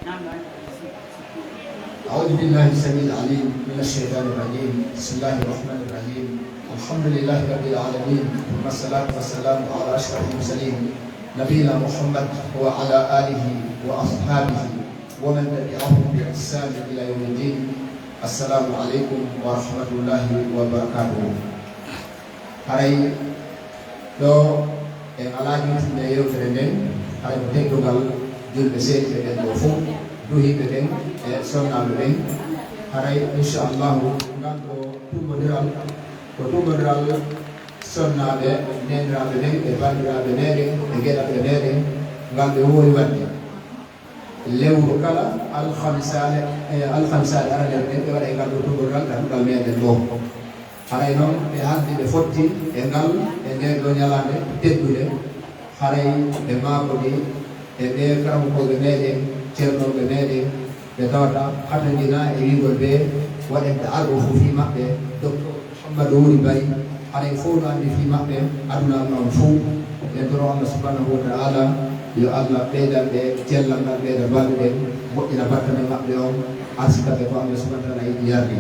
أعوذ بالله السميع العليم من الشيطان الرجيم. بسم الله الرحمن الرحيم. الحمد لله رب العالمين، ثم الصلاة والسلام على أشرف المرسلين نبينا محمد وعلى آله وأصحابه ومن تبعهم بإحسان إلى يوم الدين. السلام عليكم ورحمة الله وبركاته. Hari do en alaji tinde yewtere nden hay ko teggal julɓe seeɗi ɓe ɗen ɗo fof duhiɓe ɓen e sonnaɓe ɓen haray inchallahu ngal ɗo tummodiral ko tummodiral sonnaɓe neniraɓe ɓen e bandiraɓe meɗen e gueɗaɓe meɗen ngal ɓe wowi wadde lewru kala alhamisade aranere ɓen ɓe waɗa e ngal ɗo tummodiral ɗaɗuɗal meɗen ɗo haray noon ɓe haddi ɓe fotti e ngal e nden ɗo ñalande teddude haray ɓe makodi e ɓe karamokoɓe meɗen ceernoɓe meɗen ɓe tawata hattandina e wigol ɓe waɗente arɗo fof fi maɓɓe docteur Hammadou Wuri Bari haray fof no andi fi maɓɓe adunaɓe on fof e doro Allah subhanahu wa ta'ala yo Allah ɓeydan ɓe cellal ngal ɓeyda balluɗen moƴƴina battane maɓɓe on arsikaɓe ko Allah subhanahu wa ta'ala yiɗi yardi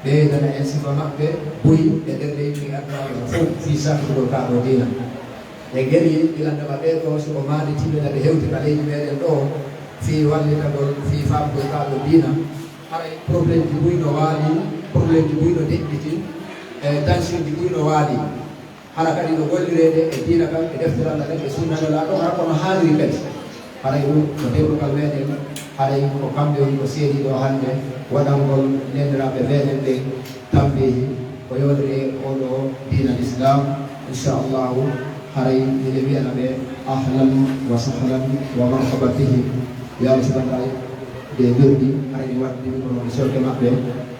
ɓeydana en sifa maɓɓe boyi e nder leydi addunaɓe fof fi sakkuɗo kaɗo dina e gueɗi ilandema ɓeɗo soko maditiɓeɗa ɓe hewti ka leydi meɗen ɗo fi wallitagol fi famgol kaɗo dina haray probléme ji ɓuyno waali probléme ji ɓuyno deƴƴiti e tension ji ɓuyno waali hara kadi no gollirede e dina kam e deftere Allah ɗen e sunnanelaɗo hara kono haaliri kadi haray ɗum ko dewɗugal meɗen haray ko kamɓe woni ko seedi ɗo hannde waɗangol neniraɓe meɗen ɓen tambeji ko yodere oɗo dina l' islam inchallahu haray ine wiyana ɓe ahlan wa sahlan wa marhaba bihi yaw subahana de jurɗi haray ɗi waddi ɗum sewte maɓɓe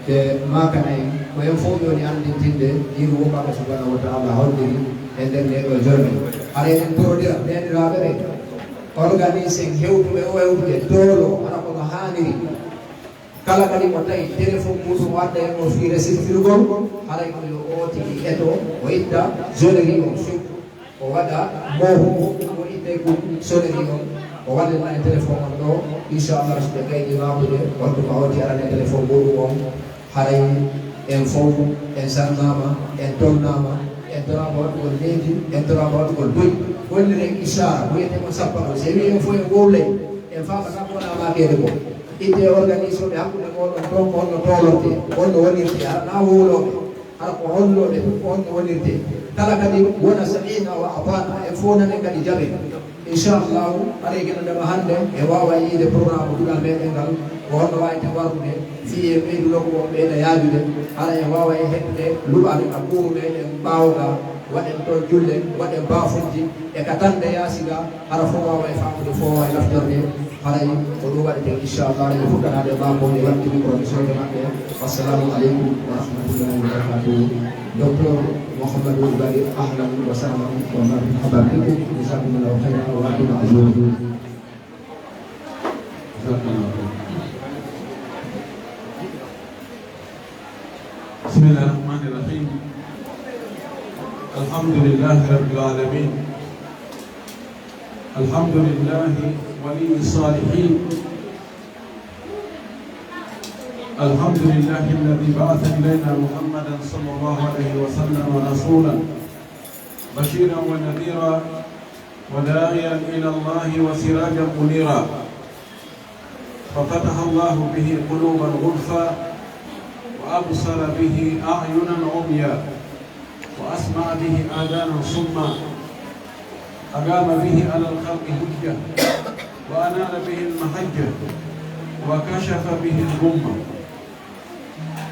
ɓe makana en ko en fof joni andintinde yiru wokaɓe subhanahu wa taala holliri e nder ndeɗo jorni haray en torodira neniraɓe ɓe organise hewtuɓe o hewtuɓe doolo hara kono haniri kala kadi mo tawi téléphone muɗum wadda en o fi resiftirgol haray ko yo o tigi eto o itta joleri on surtout o waɗa mohu o itte ko soneri on o waɗana e téléphone on ɗo inchallah so ɓe gayɗi mamude wonto ko hawti arane téléphone muɗum on haray en fof en sannama en tolnama en torama waɗugol leydi en torama waɗugol boyi gollire isara ko wiyetemo sappaɗo so wi en fof en wowlay en famata ko wona makede ko idde organise oɓe hakkude moɗon ton ko holno tolorte holno wonirte hara na wowloɓe hara ko holloɓe ko holno wonirte kala kadi wona samina wa atana en fof nanen kadi jaaɓe inchallahu haɗa gueɗoɗema hannde e wawa yiide programme duɗal meɗen ngal ko holno wawite wardude fi e ɓeyduɗo ko ɓeyda yaajude haɗa en wawa e heɓde luɓade ka ɓuuru meɗen ɓawga waɗen toon julle waɗen bafuji e ka tande yaasiga hara fof wawa e fammude fof wawa e laftorde haray ko ɗum waɗete inchallah ene fuɗɗanade bamboɓe wadde micro ɓe soyde maɓɓe wassalamu aleykum wa rahmatullahi wa barakatuhu docteur Mouhamadou Bari ahlan wa sahlan wa marhaban bikum jazakumullahu khairan wa atina ajrukum. Bismillahir Rahmanir Rahim. Alhamdulillahi Rabbil Alamin. Alhamdulillahi ولي الصالحين. الحمد لله الذي بعث إلينا محمدا صلى الله عليه وسلم رسولا بشيرا ونذيرا وداعيا إلى الله وسراجا منيرا ففتح الله به قلوبا غلفا وأبصر به أعينا عميا وأسمع به آذانا صما أقام به على الخلق حجة وأنال به المحجة وكشف به الغمة.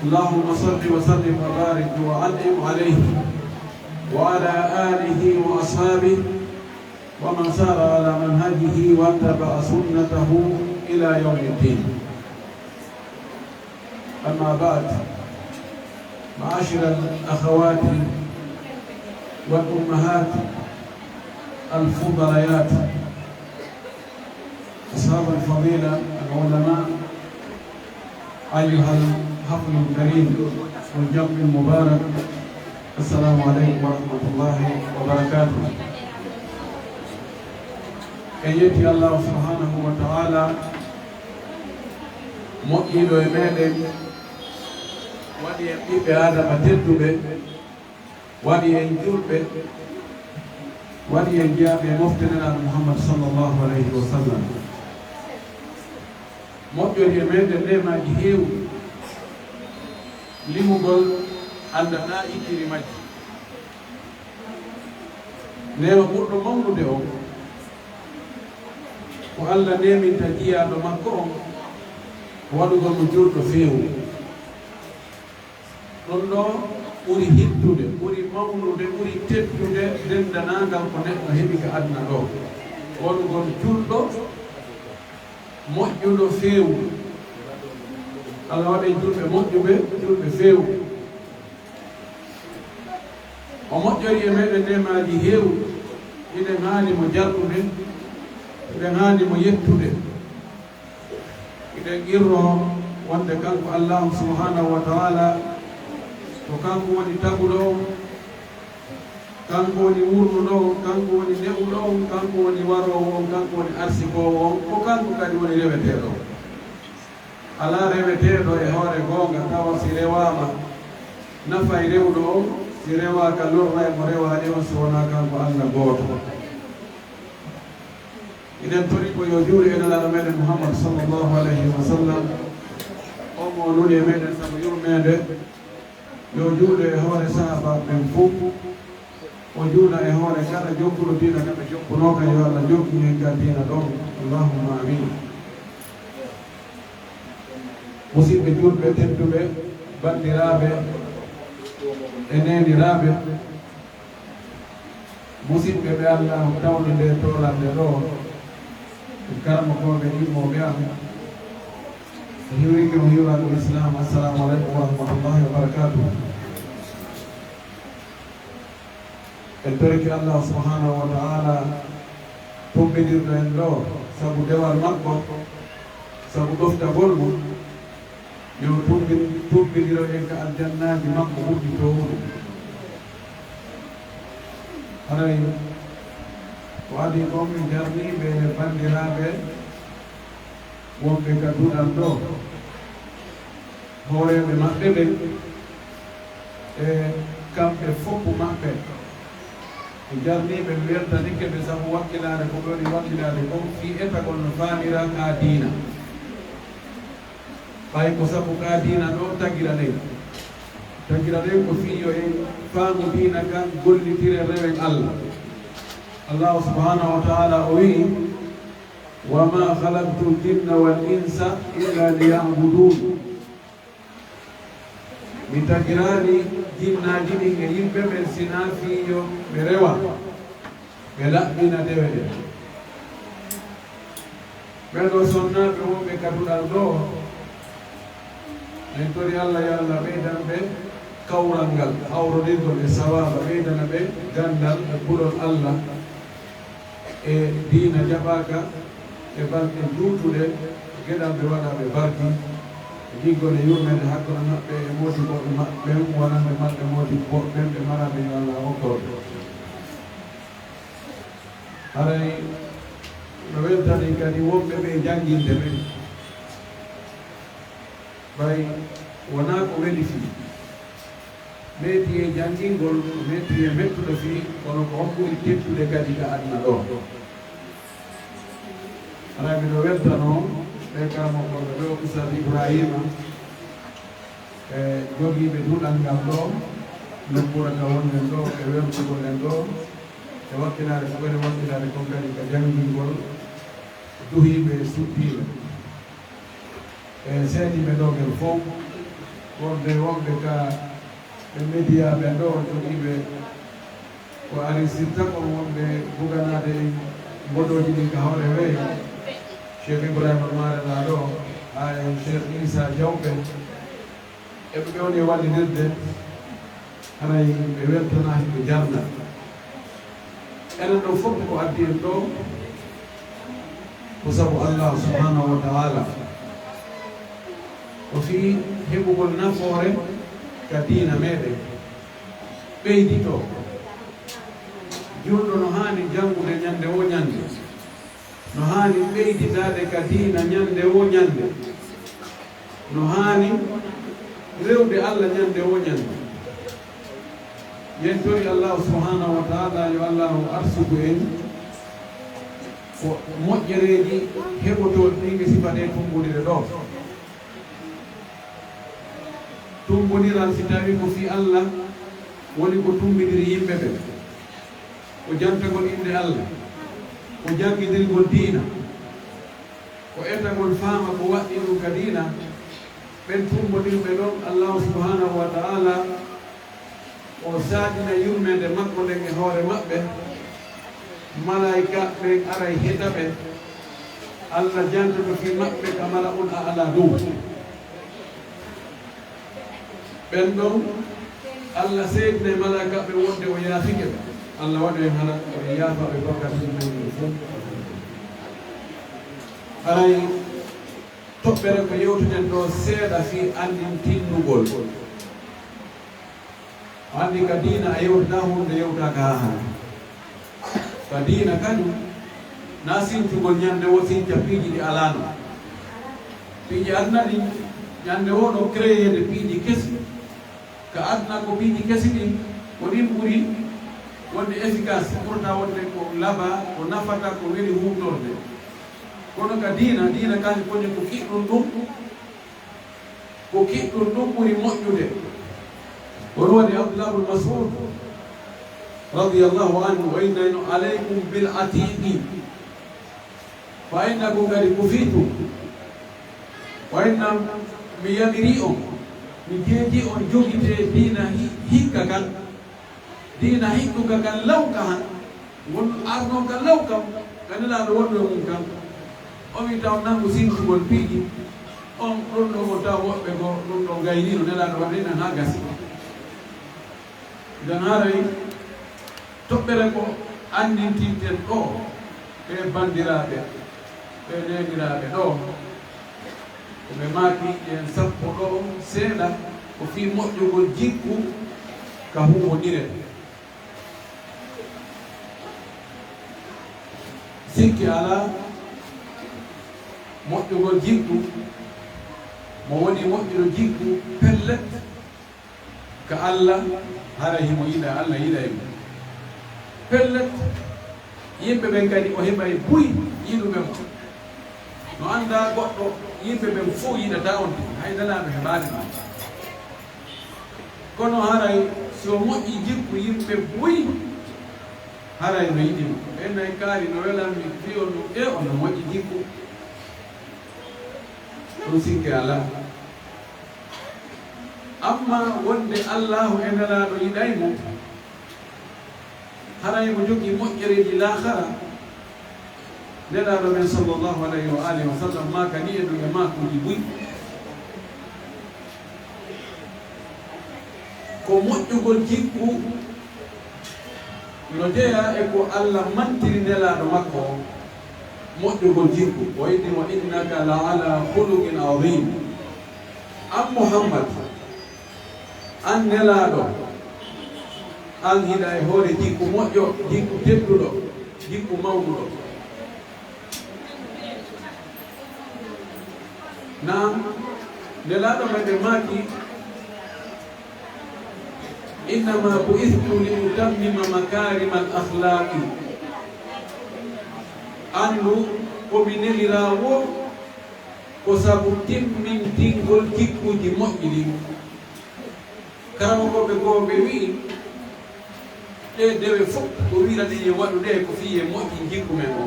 اللهم صل وسلم وبارك وأنعم عليه وعلى آله وأصحابه ومن سار على منهجه واتبع سنته إلى يوم الدين. أما بعد، معاشر الأخوات والأمهات الفضليات أصحاب الفضيلة العلماء، أيها الحفل الكريم والجمع المبارك، السلام عليكم ورحمة الله وبركاته. أيتي الله سبحانه وتعالى moƴƴiɗo e meɗen waɗi en ɓiɓɓe adama tedduɓe waɗi en julɓe waɗi en jeyaɓe e mofteneɗaɗo Muhammad sallllahu alayhi wa sallam. moƴƴori e meɗen ndemaji heewi limugol andana ittiri majji. nema ɓurɗo mawnude o ko Allah neminta jiyaɗo makko on waɗugol mo julɗo feewu. ɗon ɗo ɓuri hittude ɓuri mawnude ɓuri teddude dendanagal ko neɗɗo heɓi ka aduna ɗo waɗugol julɗo moƴƴuɗo feewu. Allah waɗe julɓe moƴƴuɓe julɓe feewu. o moƴƴori e meɗen ndemaji heewi iɗen haani mo jarɗude iɗen haani mo yettude iɗen irro wonde kanko Allahu subhanahu wa ta'ala ko kanko woni taguɗo on, kanko woni wurnuɗo on, kanko woni neɓuɗo on, kanko woni warowo on, kanko woni arsikowo on, ko kanko kadi woni reweteɗo. ala reweteɗo e hoore goonga tawa si rewama nafay rewɗo on, si rewaka lorra e mo rewaɗi on si wona kanko Allah gooto. inen tori ko yo juuɗe enelaɗo meɗen Muhammad sallllahu alayhi wa sallam o mo nuni e meɗen sago yurmede yo juuɗe e hoore sahaba ɓen fof o juuɗa e hoore kala jokkuɗo diina kamɓe jokkunoka yo Allah jokki hen ka diina ɗon. Allahumma amin. musidɓe julɓe tedduɓe bandiraɓe e neniraɓe musidɓe ɓe Allah tawde nde tolande ɗo karama koɓe immoɓe am hiwrike mo hiwraɗo islam. assalamu aleykum wa rahmatullahi wa barakatuh. en toriki Allah subhanahu wa ta'ala pombidirɗo en ɗo sabu dewal makko sabu ɗoftagol mum yo tumbidiro en ka aljannaji makko ɓurɗi towɗo. haray ko adi ɗon mi jarniɓe bandiraɓe wonɓe ka duɗal ɗo hooreɓe maɓɓe ɓen e kamɓe fof maɓɓe e jarniɓe mi weltanike ɓe sabu wakkilade ko ɓeɗi wakkilade kon fi etagol no famira ka diina ɓay ko sabu ka diina ɗo tagira ɗen ko fiyo e faamu diina kan gollitire rewen Allah. Allah subhanahu wa ta'ala o wi wa ma khalaqtu l-jinna wal insa illa liya'budun. mi tagirani jinnaji ɗin e yimɓe ɓen sina fiyo ɓe rewa ɓe laɓɓina dewe ɗen. ɓeɗo sonnaɓe wonɓe kaduɗal ɗo en tori Allah yo Allah ɓeydan ɓe kawral ngal hawrodirgol e sawaba ɓeydana ɓe gandal e ɓuɗol Allah e diina jaɓaka e balɗe juutuɗe geɗal ɓe waɗaɓe barki jiggol e yurmede hakkude maɓɓe e modi boɓe maɓɓe wonanɓe maɓɓe modi boɓɓen ɓe maraɓe yo Allah hokkoɓe. haray no weltani kadi wonɓe ɓe jangguinde ɓe ɓay wona ko weli fi meeti e janngingol meeti e mettuɗo fi kono ko on ɓuri tettude kadi ka aduna ɗo. haray miɗo weltano ɓe karamokoɓe ɗo Oustaz Ibrahima e jogiiɓe duɗal ngal ɗo nokkura ka wonnen ɗo e weltugol en ɗo e wakkilade ko ɓene wakkilade kon kadi ka janngingol duhiɓe e suddiɓe e seediɓe ɗo ɓen fof wonɓe ka ɓe médiaɓe ɗo jogiiɓe ko ari sirta kon wonɓe buganade mboɗoji ɗin ka hawre weyi Cheikh Ibrahima marena ɗo ha e Cheikh Issa Diawɓe eɓe ɓewni wallidirde haray ɓe weltana ɓe jarna enen ɗo fof ko addi en ɗo ko sabu Allah subhanahu wa ta'ala o fi heɓugol nafoore ka diina meɗen ɓeydi to julɗo no haani janngude ñande o ñande no haani ɓeyditade ka diina ñande o ñande no haani rewde Allah ñande o ñande yen tori Allah subhanahu wa ta'ala yo Allahu arsuku en ko moƴƴereeji heɓotooɗi ɗi sifaɗe tumbodire ɗo tumbodiral si tawi ko fi Allah woni ko tumbidiri yimɓe ɓe ko jantagol inde Allah ko janggidirgol diina ko etagol faama ko waɗɗi ɗum ka diina ɓen tumbodirɓe ɗon Allah subhanahu wa ta'ala o saɗina yurmede makko nden e hoore maɓɓe malaika ɓen aray heɗa ɓe Allah jantoto fi maɓɓe ka mala on a ala dow ɓen ɗon Allah seydine malaika ɓe wonde o yaafike ɓe Allah waɗi en hara o yaafa ɓe bakkati mumen fof haray toɓɓere ko yewteten ɗo seeɗa fi andin tinnugol andi ka diina a yewtata hunde yewtaka ha hara ka diina kañum na sincugol ñande wo sinca piiji ɗi alano piiji aduna ɗi ñande wo ɗo créede piiji kesi ka aduna ko piiji kesi ɗin ko ɗin ɓuri wonde efficace ɓurata wonde ko laba ko nafata ko weli humtorde kono ka diina kañum koñi ko kiɗɗum ɗum ɓuri moƴƴude wono waɗi Abdullah ibn Mas'ud radiyallahu anhu o innayno alaykum bil atiqi fa innakum kadi kufitum wa inna mi yamiri on mi jeeji on jogite diina hikka kan diina hikkuka kan lawka han won arno ka lawkam kanelaɗo wonɗo mum kan o wi taw nangu sincugol piiji on ɗon ɗo mo taw woɓɓe ko ɗum ɗo gaynino nelaɗo waɗinan ha gasi nden haray toɓɓere ko andintinten ɗo ɓe bandiraɓe ɓe neniraɓe ɗo koɓe maaki en sappo ɗo seeɗa ko fi moƴƴugol jikku ka huwodire sikki ala moƴƴugol jikku mo woni moƴƴuɗo jikku pellet ka Allah hara himo yiɗa Allah yiɗa e mum pellet yimɓe ɓen kadi o heɓay buy yiɗuɓe mo no anda goɗɗo yimɓe ɓen fof yiɗata on haydanaɓe heɓani ma kono haray so moƴƴi jikku yimɓe buy haray no yiɗimo ɓennayi kaari no welanmi fi on ɗum e on no moƴƴi jikku ɗum sikki ala amma wonde Allahu e nelaɗo yiɗaymo haray mo jogii moƴƴereji lahara nelaɗo men sallllahu alayhi wa alihi wa sallam ma kani e ɗum e makuji buy ko moƴƴugol jikku no jeeya e ko Allah mantiri nelaɗo makko o moƴƴugol jikku o yiɗi wa innaka la ala khuluqin azim an Muhammad an nelaɗo an hiɗa e hoore jikku moƴƴo jikku tedduɗo jikku mawɗuɗo nam nelaɗo meɗe maaki innama bu'ithtu li utammima makarima al akhlaqi andu komi nelirawo ko sabu timmintingol jikkuji moƴƴi ɗi karamoɓe goo ɓe wi ɗe dewe fof ko wirade ye waɗu ɗe ko fiye moƴƴi jikku men o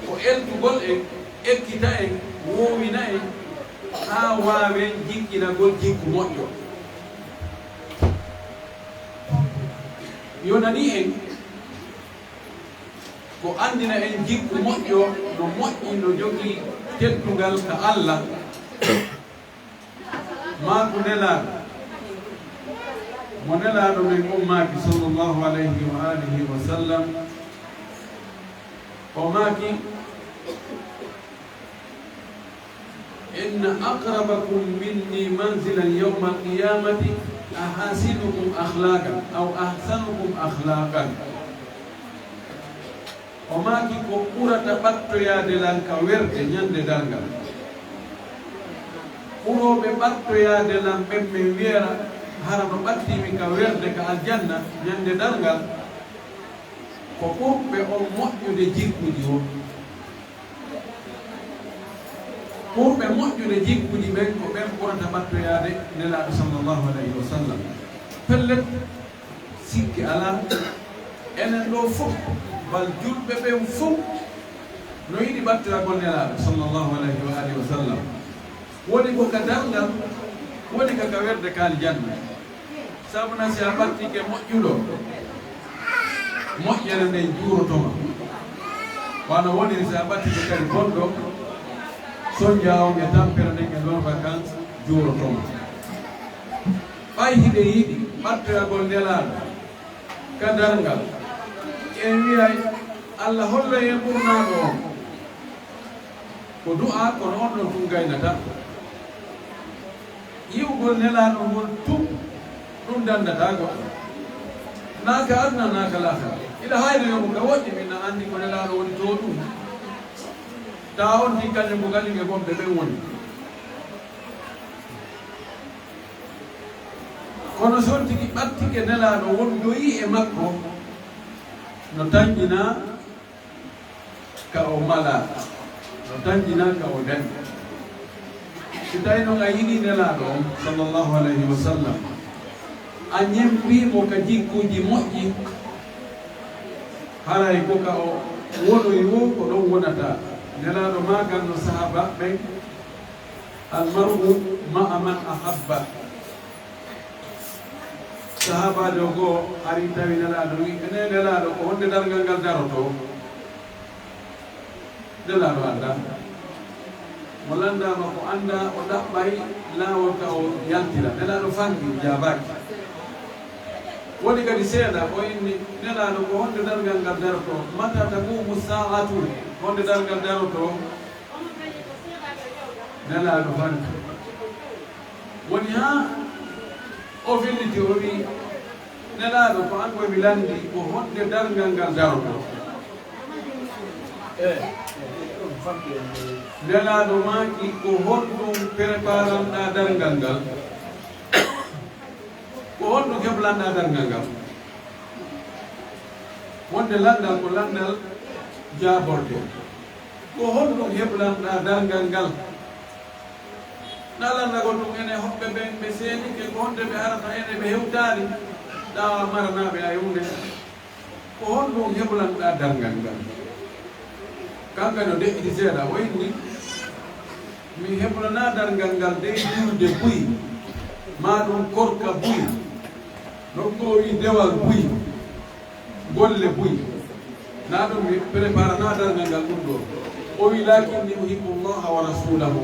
ko eltugol en ekkita en wowina en ha wawen jiqqinagol jikku moƴƴo yonani en ko andina en jikku moƴƴo no moƴƴi no jogii teddugal ka Allah ma ko nelaɗo mo nelaɗo men ummaki sallllahu alayhi wa alihi wa sallam o maaki inna aqrabakum minni manzilan yawma alqiyamati ahasinukum akhlaqan aw ahsanukum akhlaqan o maaki ko ɓurata ɓattoyade lan ka werde ñande dalngal uroɓe ɓattoyade lamɓen min wiyera hara no ɓattimi ka werde ka aljanna ñande dargal ko ɓurɓe on moƴƴude jikkuji o ɓurɓe moƴƴude jikkuji ɓen ko ɓen ɓurata ɓattoyade nelaɗo sallllahu alayhi wa sallam pellet sikki ala enen ɗo fof bal julɓe ɓen fof no yiɗi ɓattoyagol nelaɗo sallllahu alayhi wa alihi wa sallam woni ko ka dalngal woni kaka werde ka aljanna sabuna si a ɓattike moƴƴuɗo moƴƴere nden juurotoma wano woniri si a ɓattike kadi bonɗo soñja on e tampere nden e ɗon vacance juurotoma ɓay hiɗe yiɗi ɓattoyagol ndelaɗo ka darngal en wiyay Allah holla e ɓurnaɗo on ko du'a kono on ɗon tum gaynata yiwgol nelaɗo ngol tum ɗum dandata goɗɗo naka aduna naka laha ila hayre yomo ka woƴƴi min andi ko nelaɗo woni to ɗum ta on ni kañum ko kañum e gomɓe ɓen woni kono son tigi ɓattike nelaɗo wondoyi e makko no tañƴina ka o mala no tañƴina ka o dañƴa si tawi noon a yiɗi nelaɗo on sallllahu alayhi wa sallam a ñempimo ka jikkuji moƴƴi haray ko ka o wonoyi wo ko ɗon wonata nelaɗo magal no sahaba ɓen almar'u ma'a man ahabba sahabajo goo ari tawi nelaɗo wi ene nelaɗo ko wonde dargal ngal daroto nelaɗo anda mo landama ko anda o ɗaɓɓay laawol ka o yaltira nelaɗo fangi jabaki woni kadi seeɗa o inni nelaɗo ko wonde dargal ngal daroto mata taqumu sa'atu wonde dargal daroto nelaɗo fangi woni ha o filliti o wi nelaɗo ko an komi landi ko wonde dargal ngal daroto nelaɗo maki ko honɗum préparanɗa dargal ngal ko honɗum heblanɗa dargal ngal wonde landal ko landal jaborde ko honɗum heblanɗa dargal ngal nalanda ko ɗum ene hoɓɓe ɓen ɓe seenike ko honde ɓe arata ene ɓe hewtari ɗawa maranaɓe a yewde ko honɗum heblanɗa dargal ngal kanka no deƴƴiti seeɗa wayni mi heblana dargal ngal de julde buy ma ɗum korka buy nokkowi dewal buy golle buy na ɗum mi préparana dargal ngal ɗum ɗo o wi lakinni uhibbu llaha wa rasulahu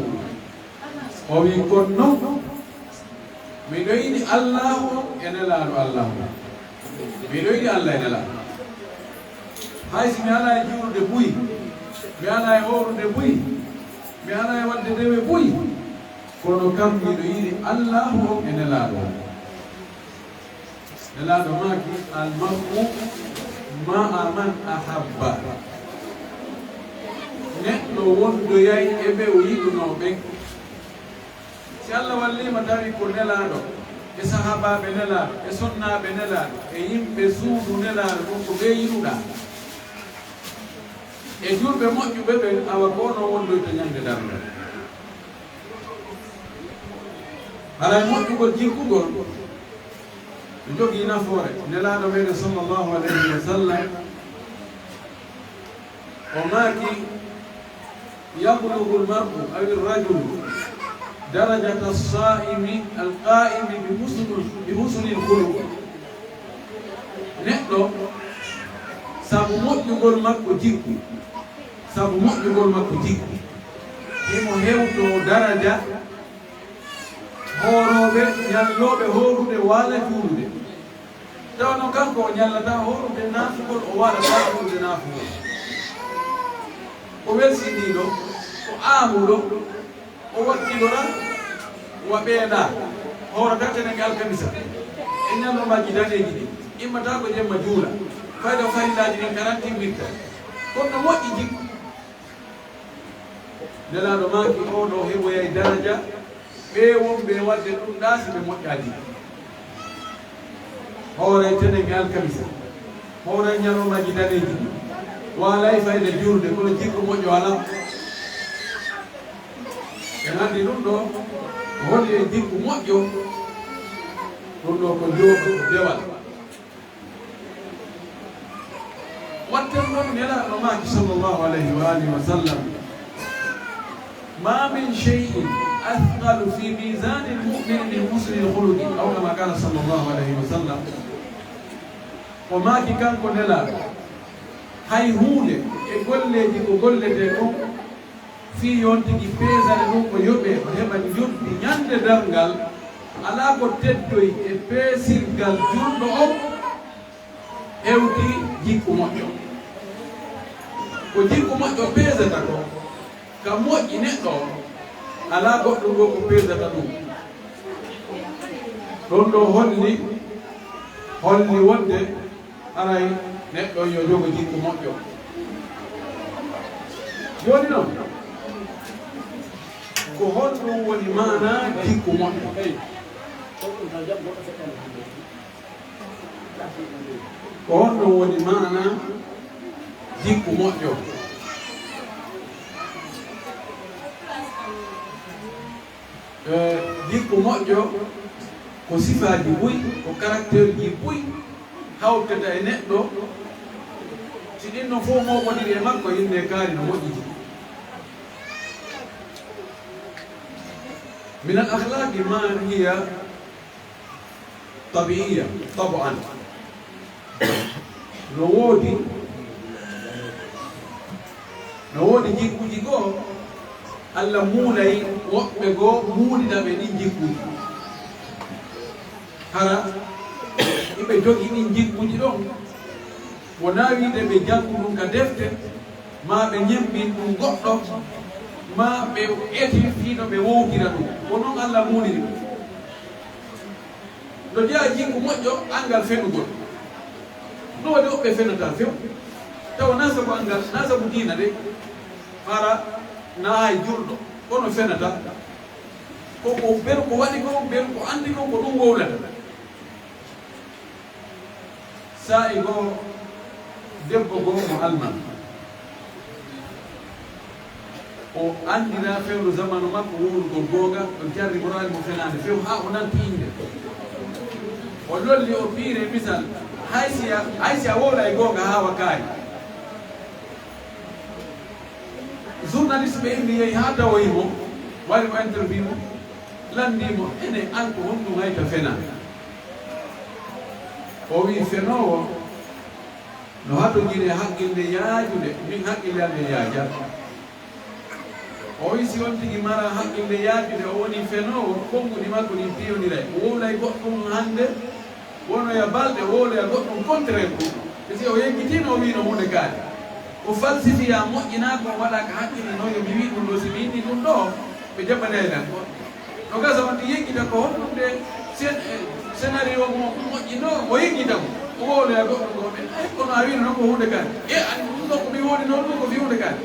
o wi kon noon miɗo yiɗi allahu e nelaɗo allahu miɗo yiɗi allah e nelaɗo haysi mi ala e juurde buy mi ala e horude buy mi ala e wadde dewe buy kono kam miɗo yiɗi allahu e nelaɗo nelaɗo maki almar'u ma'a man ahabba neɗɗo wondoyay e ɓe o yiɗunoɓe si Allah wallima tawi ko nelaɗo e sahabaɓe nelaɗo e sonnaɓe nelaɗo e yimɓe suudu nelaɗo ɗum ko ɓe yiɗuɗa e julɓe moƴƴuɓe ɓe awa kono wondoyto ñande dargal haray moƴƴugol jikkugol no jogii nafoore nelaɗo meɗen sallllahu alayhi wa sallam o maaki yablugu lmar'u aw irrajulu darajata as-sa'imi al-qa'imi bi husnil khuluq neɗɗo sabu moƴƴugol makko jikku sabu moƴƴugol makko jikku himo hewto daraja hooroɓe ñalloɓe horude waala juurude tawno kanko o ñallata horude naafugol o waɗata horude naafugol o welsiɗiɗo o aamuɗo o waɗɗiɗora wa ɓeeɗa hoorata tenen alkamisa e ñallomaji daneji ɗi immata ko jemma juula fayda farillaji ɗin 40 minutes kono no moƴƴi jikku nelaɗo maki oɗo heɓoyay daraja ɓe wonɓe wadde ɗum ɗaasi ɓe moƴƴaadi hoore tenenge alkamisa hoore ñalomaji daneji walay fayde jurde kono jikku moƴƴo ala ɓe nganndi ɗum ɗo holli e jikku moƴƴo ɗum ɗo ko jooɗo ko dewal watten ɗon nelaɗo maaki sallllahu alayhi wa alihi wa sallam ma min cheyin athqalu fi misani lmumini min husni lhuluqi aw kama kana sallllahu alayhi wa sallam o maaki kanko nelaɗo hay huunde e golleji ko gollete ɗum fi yontigi peesane ɗum ko yoɓe o heɓa jurdi ñande darngal ala ko teddoy e peesirgal jurɗo o hewti jikku moƴƴo ko jikku moƴƴo peesata ko ka moƴƴi neɗɗo o ala goɗɗum ɗo ko peesata ɗum ɗon ɗo holli wonde aray neɗɗo yo jogo jikku moƴƴo joni noon ko honɗum woni mana jikku moƴƴo ko honɗum woni mana jikku moƴƴo jikku moƴƴo ko sifaji buy ko caractère ji buy hawtata e neɗɗo si ɗin no fof moɓodiri e makko yinde kaari no moƴƴi من الأخلاق ما هي طبيعية طبعا نوودي جيكو جيكو alla muulay woɓɓe goo muulida ɓe ɗin jikkuji hara iɓe jogi ɗin jikkuji ɗon wona wiide ɓe janngu ɗum ka defte ma ɓe ñemɓin ɗum goɗɗo ma ɓe eti fiino ɓe wowtira ɗum ko noon Allah muuliri ɗum no jeya jikku moƴƴo angal fenugol no waɗi woɓɓe fenata few tawa na sabu angal na sabu diina de hara na hay julɗo kono fenata koko ɓen ko waɗi ko ɓen ko andi ko ko ɗum wowlata sa'i goo debbo goo mo alman o andira fewno zamanu makko wowlugol googa o jarri morali mo fenade few ha o nanti inde o lolli o piire misal haysi a wowla e googa ha wakkaari journaliste ɓe indi yehi ha tawoyimo wari mo interview mo landimo ene an ko honɗum hayta fena o wi fenowo no hatojire haqqille yaajude min haqqille ande yaajat o wi si on tigi mara haqqille yaajude o woni fenowo konngudi makko ɗin piyoniray o wowlay goɗɗum hannde wonoya balɗe o wowloya goɗɗum contraire ɗum e si o yeggitino o wino hunde kaari o falsifiya moƴƴina ko waɗaka haqqille no yo mi wi ɗum ɗo si mi inni ɗum ɗo ɓe jaɓanaylan no gasa wonde yeggita ko honɗum de scénario mo moƴƴino o yeggita ko o wowloya goɗɗum ɗo ɓe ay kono a wino noon ko hunde kaari e ani ɗum ɗo ko mi woni noon ɗum ko fi hunde kaari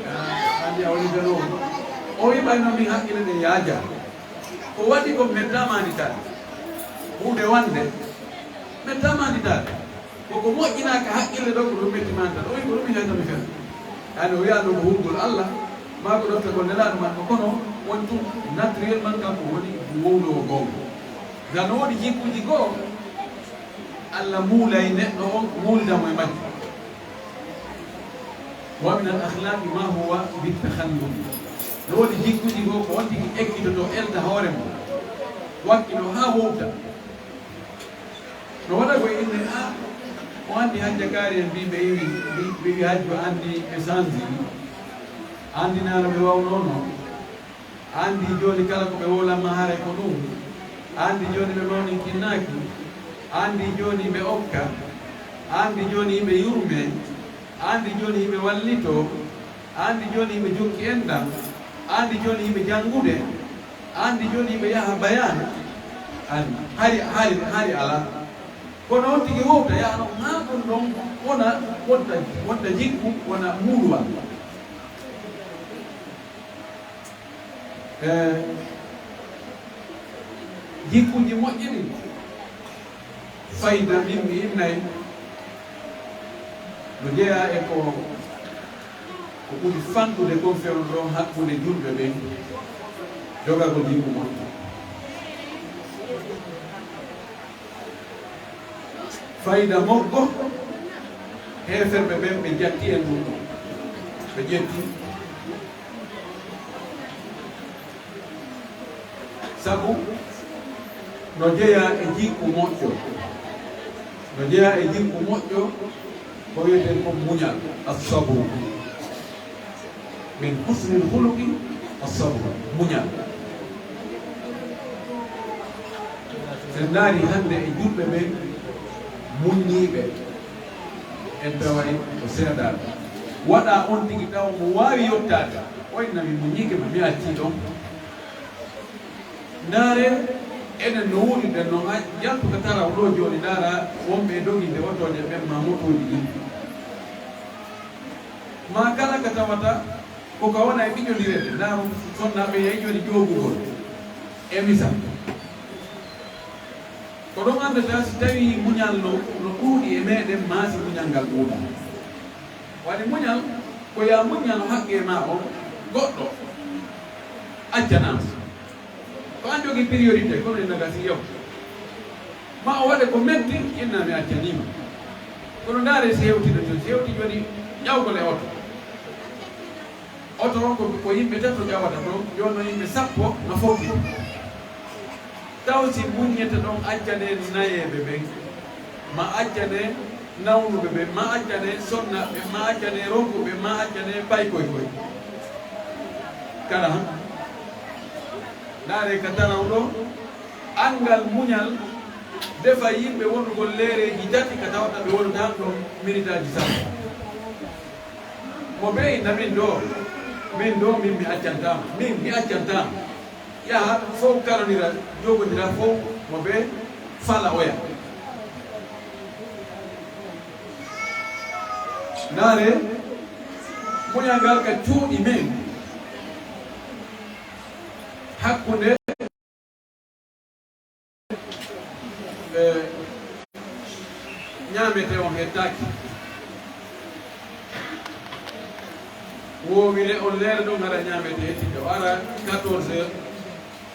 andi a woni fenowo o wi ɓayno min haqqille ɗe yaaja ko waɗi ko mettamanditade hunde wande mettamanditade koko moƴƴinaka haqqille ɗo ko ɗum mettimanditade o wi ko ɗum mi haytami fen yani o wiya ɗum ko hurgol Allah ma ko ɗofta ko nelaɗo man ko kono woni tum naturel man kanko woni wowlowo gongo gan no woodi jikkuji goo Allah muulay neɗɗo on muulidamo e majji wa min al akhlaqi ma huwa bittakhallum no woodi jikkuji goo ko wontigi ekkitoto elta hoore mo wakkilo ha wowta no waɗa koye inde a o andi hajja kaari en mbiɓe wi hajjo andi essence andi nano ɓe wawnono andi joni kala ko ɓe wolanma haare ko ɗum andi joni ɓe mawni kinnaki andi joni ɓe okka andi joni yimɓe yurme andi joni yimɓe wallito andi joni yimɓe jokki endam andi joni yimɓe janngude andi joni yimɓe yaha bayan andi hari ala kono on tigi wowta yahano ha ɗum ɗon wona wonta jikku wona muuluwal jikkuji moƴƴi ɗi fayda min mi innayi no jeeya e ko ɓuri fanɗude kon fewno ɗo hakkude julɓe ɓen jogagol jikku moƴƴi fayda moggo heferɓe ɓen ɓe jatti e ɗum ɓe ƴetti sabu no jeeya e jikku moƴƴo no jeeya e jikku moƴƴo ko wiyeten ko muñal assabru min husnil huluqi assabru muñal sen ndaari hannde e julɓe ɓen muñniiɓe en taway ko seeɗaɓe waɗa on tigi taw mo waawi yottade oynami muñiike ma mi accii ɗon ndaare enen no wuuriɗen noon a jaltu ko taraw ɗo jooni ndaara wonɓe doginde otoje ɓen ma motoji ɗin ma kala ko tawata koko wona e ɓiƴƴondirede ndaaro sonnaɓe yehi joni joogugol e misal ko ɗon andata si tawi muñal no ɗuuɗi e meɗen maasi muñal ngal ɗuuɗa waɗi muñal ko ya muñal haqqe ma on goɗɗo accanama ko an jogui priorité kono e nagasi yew ma o waɗe ko metti innami accanima kono ndaare si hewtiɗo ton si hewti joni ƴawgol e oto on ko yimɓe tato ƴawata ɗo jonno yimɓe sappo no fofti taw si muññete ɗon accane nayeɓe ɓen ma accane nawnuɓe ɓe ma accane sonnaɓe ma accane ronkuɓe ma accane paykoy koy kala ndaare ka taraw ɗo angal muñal defa yimɓe wonugol leereji tati ka tawata ɓe wonata han ɗon minute aji sappo mo ɓeyna min ɗo min mi accantama min mi accantama yaha fof karonira jogodira fof mo ɓe fala oya ndaare muñal ngal ka cuuɗi men hakkunde ñaamete on hettaki wowile on leere ɗo gara ñaamete hettide o ara 14 heures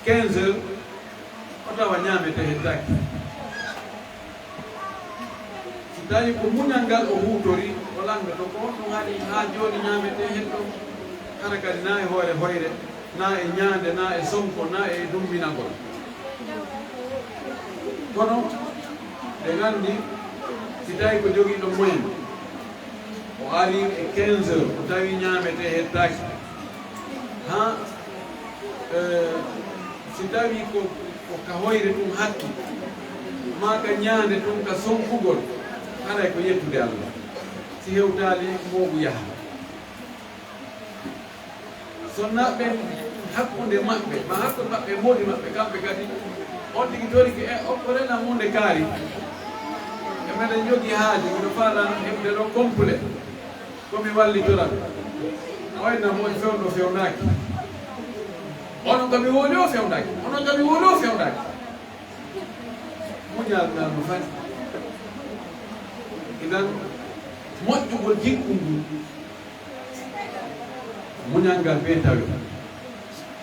15 heures o tawa ñaamete hettaki so tawi ko muñal ngal o huutori o langa ɗo ko ɗum haɗi ha joni ñaamete hetto hara kadi na e hoore hoyre na e ñaande na e sonko na e dumminagol kono ɓe gandi si tawi ko jogiiɗo moyen o ari e 15 heures o tawi ñaamete hettaki ha si tawi ko ka hoyre ɗum hakki ma ka ñaande ɗum ka sonkugol haray ko yettude Allah si hewtali moogu yaha sonnaɓe hakkunde maɓɓe ma hakkude maɓɓe moodi maɓɓe kamɓe kadi on tigi toriki e opporena munde kaari e meɗen jogii haaji miɗo faala heɓde ɗo complet komi wallitoran wayna moɗi fewndo fewnaki onon kami wooli o fewnaki onon kami wooli o fewnaki muñal ngal no fati idan moƴƴugol jikku ngu muñal ngal be tawi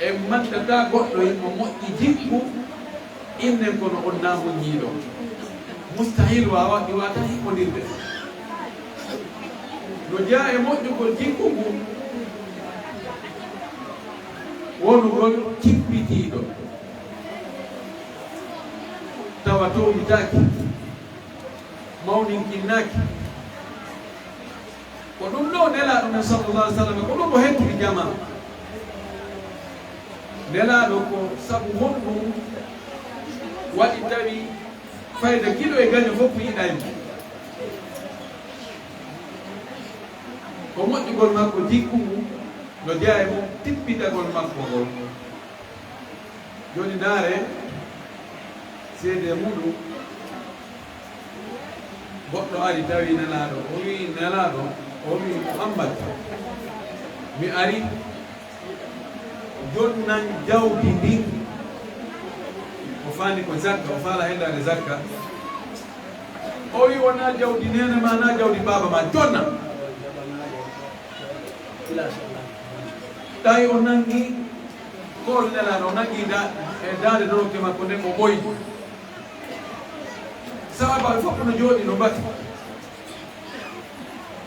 e mandata goɗɗo mo moƴƴi jikku innen kono on namuñiiɗo mustahil wawa ɗi wata hikkodirde no jeeya e moƴƴugol jikku ngu wonugol cippitiiɗo tawa towitaki mawninkinnaki ko ɗum ɗo nelaɗo men sallallah alih w sallam ko ɗum ko hettude jama nelaɗo ko sabu honɗum waɗi tawi fayda kiɗo e gaño fof yiɗani ko moƴƴugol makko jikku ngu no jeeya e mum tippitagol makko ngol joni ndaare seede muɗum goɗɗo ari tawi nelaɗo o wi nelaɗo o wi Muhammad mi ari jonnan jawdi ndin o fani ko zakka o faala hendade zakka o wi wona jawdi nene ma na jawdi baba ma jonna tawi o nangi kol nelaɗo o nangi dande doroke makko nden o ɓoyi sahabaɓe fof no jooɗi no mbati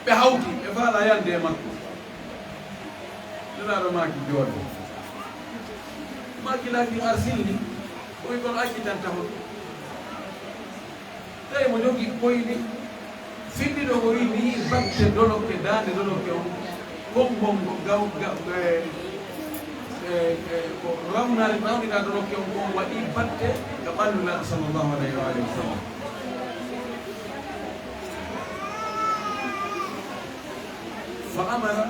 ɓe hawti ɓe faala yande e makko nelaɗo maki jooɗo maki laki arsilni o wi kono accitanta hon tawi mo jogi ɓoyni finɗiɗo ko wi mi yii batte dolokke dande dolokke on kongongo ko rawnade rawnita dolokke on on waɗi batte ka ɓallu la sallllahu alayhi wa alihi wa sallam fa amara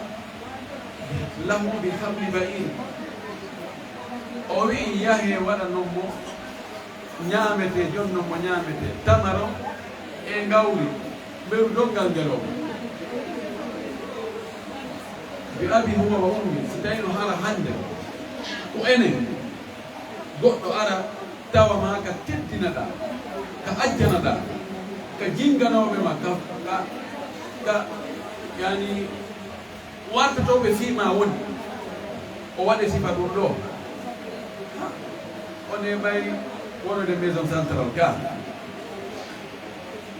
lahu bi hamli ba'ir o wi yahe waɗa non mo ñaamete jonnon mo ñaamete tamaro e ngawri mberu doggal ngel o bi abi huwa wa ummi so tawi no haala hannde ko enen goɗɗo ara tawa ma ka teddinaɗa ka ajjanaɗa ka jinganoɓe ma ka yani wartotoɓe fiima woni o waɗe sifa ɗum ɗo one ɓayri wonode maison central ga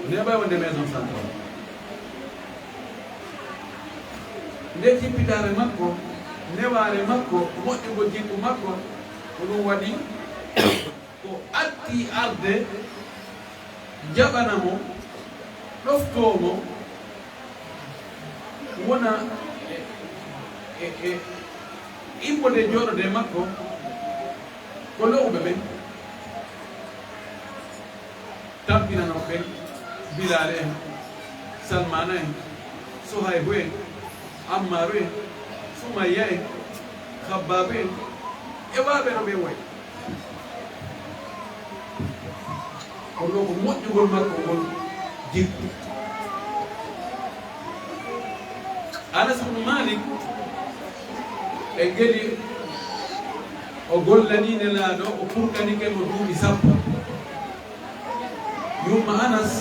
one ɓay wonde maison central nde jippitare makko neware makko moƴƴugo jikku makko ko ɗum waɗi ko addi arde jaɓana mo ɗoftomo wona immode jooɗode makko ko lowɓe ɓen tampinano ɓen Bilal en Salmana en Sohaybu en Ammaru en Sumayya en Khabbab en e waɓe no ɓen wayi kono ko moƴƴugol makko ngol jikku Anas ibn Malik e geli o gollani nelaɗo o purkanike mo duuɓi sappo yumma Anas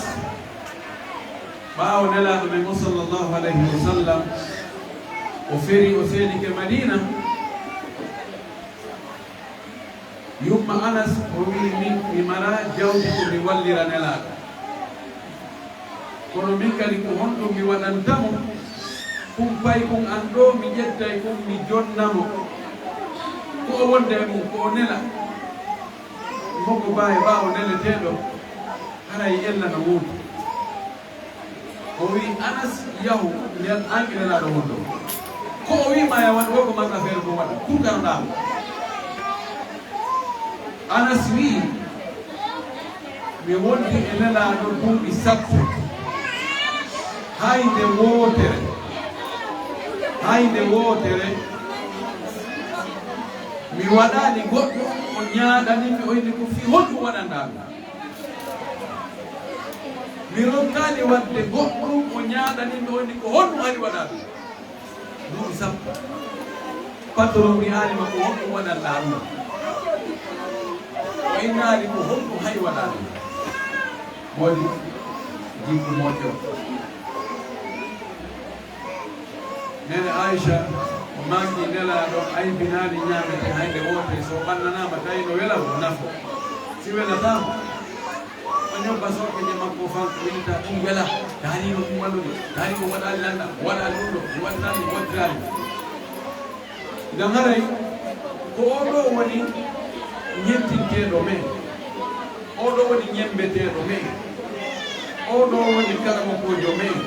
ɓaawo nelaɗo men o sallllahu alayhi wa sallam o feri o seenike Madina yumma Anas o wi min mi mara jawdi ko mi wallira nelaɗo kono min kadi ko honɗum mi waɗantamo kum pay kum an ɗo mi ƴettay kum mi jonnamo ko o wonde mum ko o nela moko bawi ɓaawo neleteɗo haray ella no wuudu o wi Anas yahu nden an nelaɗo wonɗo ko o wima ya waɗ wo ko mas affaire ko waɗa kukaroɗamo Anas wi mi wondi e nelaɗo duuɓi sappo hayde wootere mi waɗani goɗɗo o ñaaɗani mi oyni ko fi honɗum waɗanɗami mi ronkani wadde goɗɗum o ñaaɗani mi oyni ko honɗum ari waɗami duuɓi sappo patron mi anima ko honɗum waɗanɗa ɗum o innani ko honɗum hay waɗani woodi jikku moƴƴo nene Aisha o mangi nelaɗo aybinani ñamete hayde wote so ɓannanama tawi no wela ko nafo si welatama o ñobba soɓe je makko fanko winta ɗum wela darino ɗum wallude dari ko waɗali landa waɗali ɗum ɗo mi waɗirani mi waddirani ngam haray ko oɗo woni ñettinteɗo men oɗo woni ñembeteɗo men oɗo woni karamokojo men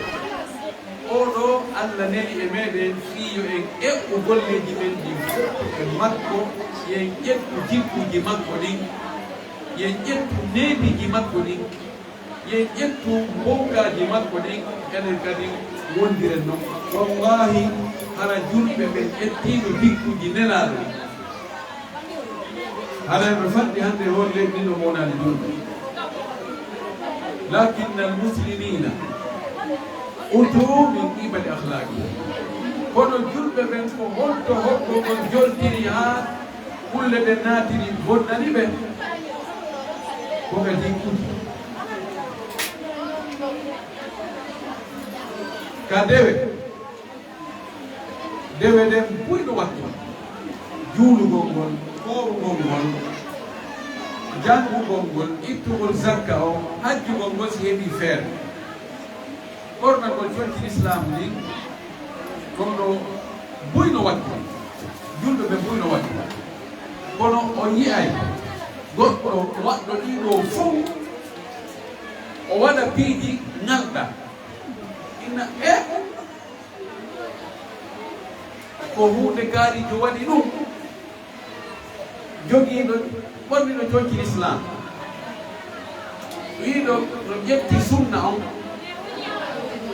oɗo Allah neli e meɗen fiyo en eɓɓu golleji men ɗi e makko yen ƴettu jikkuji makko ɗin yen ƴettu neebiji makko ɗin yen ƴettu mbowgaji makko ɗin enen kadi wondiren noon wallahi hara julɓe ɓen ƴettiɗo jikkuji nelaɗo haɗa ɓe fadɗi hande hon legni no wonani julɓe lakinna almuslimina utu min qibali akhlaqi kono julɓe ɓen ko holto hokko on joltiri ha kulle ɓe naatiri bonnani ɓe ko kadi kuti ka dewe den buyɗo wattu juulugol ngol koorugol ngol janngugol ngol ittugol zakka o hajjugol ngol si heɓi feere ɓornagol conti l'islam ni ɗum ɗo buyno wattu julɓe ɓe buyno wattu kono o yiyay goɗɗo waɗɗo ɗiɗo fof o waɗa piiji ngalɗa inna ko hunde kaarijo waɗi ɗum jogiiɗo ɓorniɗo conci l'islam wiiɗo no ƴetti sunna on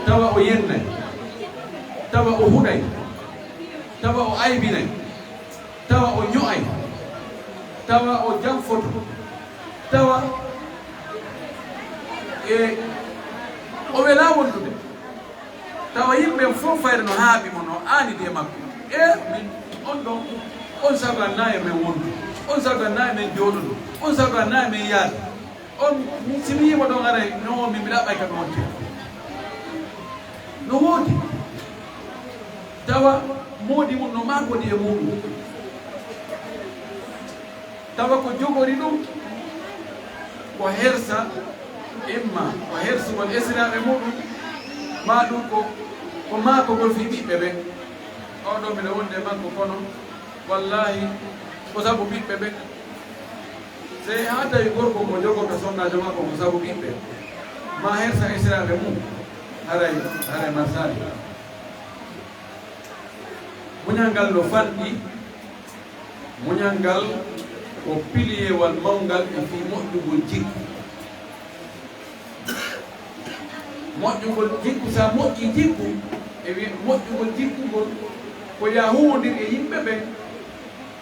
tawa o yennay tawa o huɗay tawa o aybinay tawa o ño'ay tawa o janfoto tawa o wela wondude tawa yimɓe fof fayre no haaɓi mo no aanide makko min on ɗon on sago annayi men wondu on sago annayi men jooɗudu on sago annayi men yaade on simi yima ɗon aray no min mbiɗa ɓay ka ɗon te no woodi tawa moodi mum no maagodi e muɗum tawa ko jogori ɗum ko hersa imma ko hersugol esiraɓe muɗum ma ɗum ko maakogol fi ɓiɓɓe ɓe oɗo mbiɗa wonde makko kono wallahi ko sabu ɓiɓɓe ɓe se ha tawi gorko mo jogoto sonnajo makko ko sabu ɓiɓɓe ma hersa esiraɓe mum haray marsali muñal ngal no fanɗi muñal ngal ko piliyewal mawngal e fi moƴƴugol jikku moƴƴugol jikku sa moƴƴi jikku e wi moƴƴugol jikkugol ko ya huwondir e yimɓe ɓe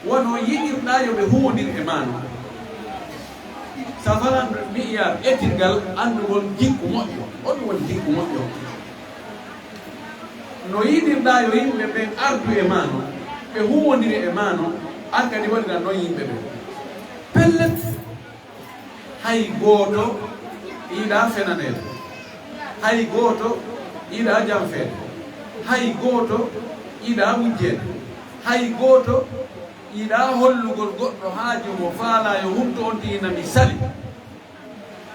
wono yiɗirɗa yo ɓe huwondir e mano sa falan mbiya etirgal andugol jikku moƴƴo oɗum woni jikku moƴƴo no yiɗirɗa yo yimɓe ɓe ardu e mano ɓe huwondiri e mano an kadi waɗira noon yimɓe ɓe pellet hay gooto yiɗa fenanede hay gooto yiɗa janfede hay gooto yiɗa wujjede hay gooto yiɗa hollugol goɗɗo haaju mo faala yo humto on dina mi sali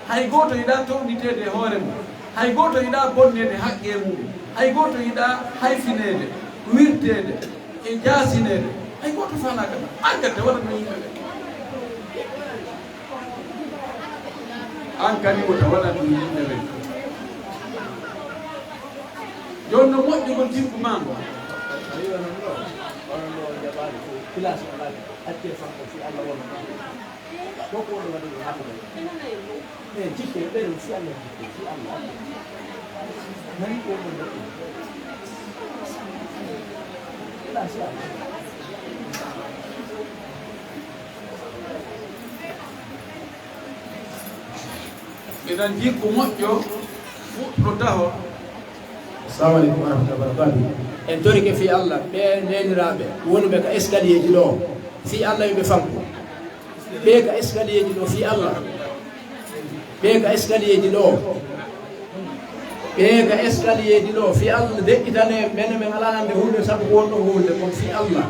hay gooto yiɗa townitede e hoore mum hay gooto yiɗa bonnede haqqe muɗum hay gooto yiɗa hayfinede wirtede e jaasinede hay gooto faala kadi aggate waɗa no yimɓe ɓe an kadi wota waɗa no yimɓe ɓe joni no moƴƴugol jikku ma ngo class ala acce fakko fi Allah wona ko ko do wadi hakko e jikke be do fi Allah fi Allah nani ko do class ala idan jikku moƴƴo fuɗɗo taho assalamu aleykum wa rahmatullahi wa barakatuh en torike fi Allah ɓe neniraɓe wonɓe ka escalier ji ɗo fi Allah yoɓe fanko ɓe ka escalier ji ɗo fi Allah ɓe ka escalier ji ɗo ɓe ka escalier ji ɗo fi Allah deƴƴitane mene men ala hande hunde sabu wonɗo hunde kon fi Allah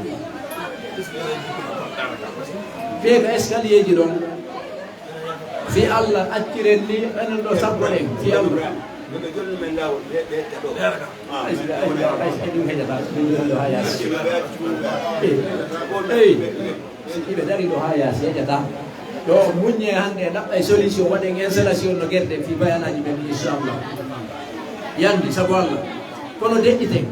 ɓe ka escalier ji ɗon fi Allah acciren ni enen ɗo sabbo en fi Allah iɓe dari ɗo ha yaasi heƴata ɗo muñe hande ɗaɓɓa solution waɗen installation no guerɗe fi bayanaji men inchallah yandi sabu Allah kono deƴƴiten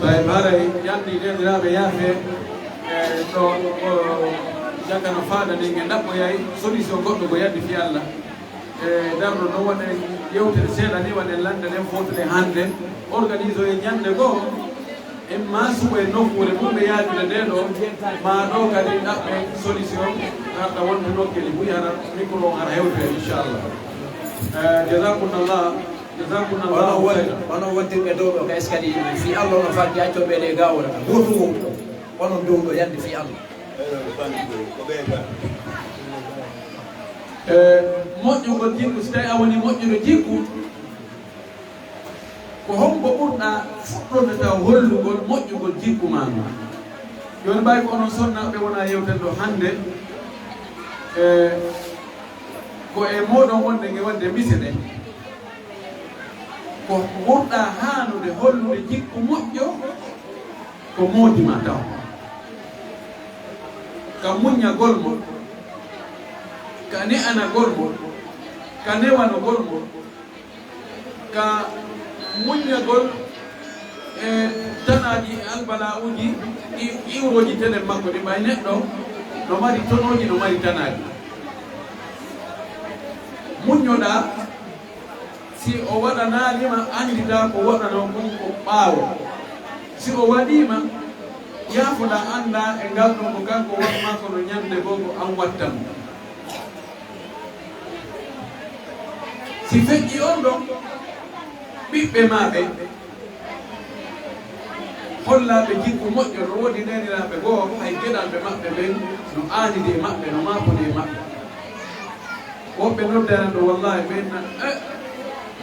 ɓay mbaray yandi deniraɓe yaafe ɗo jagga no faaɗa ni ɓe ɗaɓɓoyay solution goɗɗo ko yaddi fi Allah e darɗo no waɗen yewtere seeɗa ni waɗen lande ɗen fotude hande organise e ñande goo en maasumo e nokkure mum ɓe yaajude nde ɗo ma ɗo kadi ɗaɓɓe solution arɗa wonde nokkeli buy ara micro o ara hewtoe inchallah jasakumllah ono wontirɓe dow ɗo ka escalier men fi Allah ono fadde accoɓeɗe e gawol goto onon dow ɗo yande fi Allah moƴƴugol jikku so tawi a woni moƴƴuɗo jikku ko hombo ɓurɗa fuɗɗorde taw hollugol moƴƴugol jikku ma no joni ɓay ko onon sonnaɓe wona yewten ɗo hannde ko e moɗon wonde nge wadde mise ɗe ko ɓurɗa hanude hollude jikku moƴƴo ko moodima taw ka muññagol mo ka ne'anagol mo ka newanogol mo ka muññagol e tanaji albala'uji iwroji telen makko ɗi ɓay neɗɗo no mari tonoji no mari tanaji muññoɗa si o waɗanalima andita ko waɗano ɗum ko ɓaawo si o waɗima yaafoɗa anda e ngal ɗum ko kanko waɗma kono ñande goo ko an wattan si feƴƴi on ɗon ɓiɓɓe maɓe hollaɓe jikku moƴƴo no woodi neniraɓe goo hay geɗalɓe maɓɓe ɓen no aanide e maɓɓe no maapode e maɓɓe woɓɓe noddana ɗo wallahi ɓenna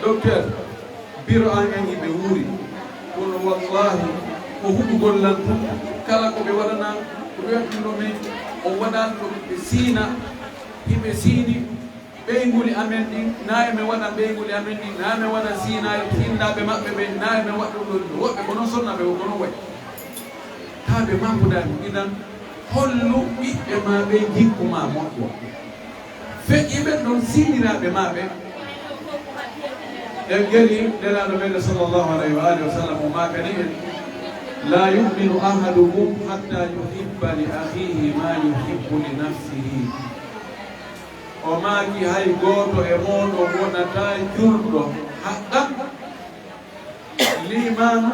docteur biro an en yiɓe wuuri kono wallahi ko huɓugol lantu kala koɓe waɗana ko weɓɗuno men o waɗan ɗo ɓe siina hiɓe siini ɓeyguli amen ɗin nayi men waɗa ɓeyguli amen ɗin nayi men waɗa siinayi hindaɓe maɓɓe ɓe nayi men waɗɗuɗo woɓɓe kono sonnaɓe o kono way taɓe mampudani inan hollu ɓiɓɓe ma ɓe jikkuma moƴƴo feƴƴiɓen ɗon siiniraɓe maɓe en gari nelaɗo meɗe sallllahu alayhi wa alihi wa sallam o makani en la yuminu ahadukum hatta yuhibba li akhihi ma yuhibbu li nafsihi o maaki hay gooto e moɗon wonata julɗo haqqan limanu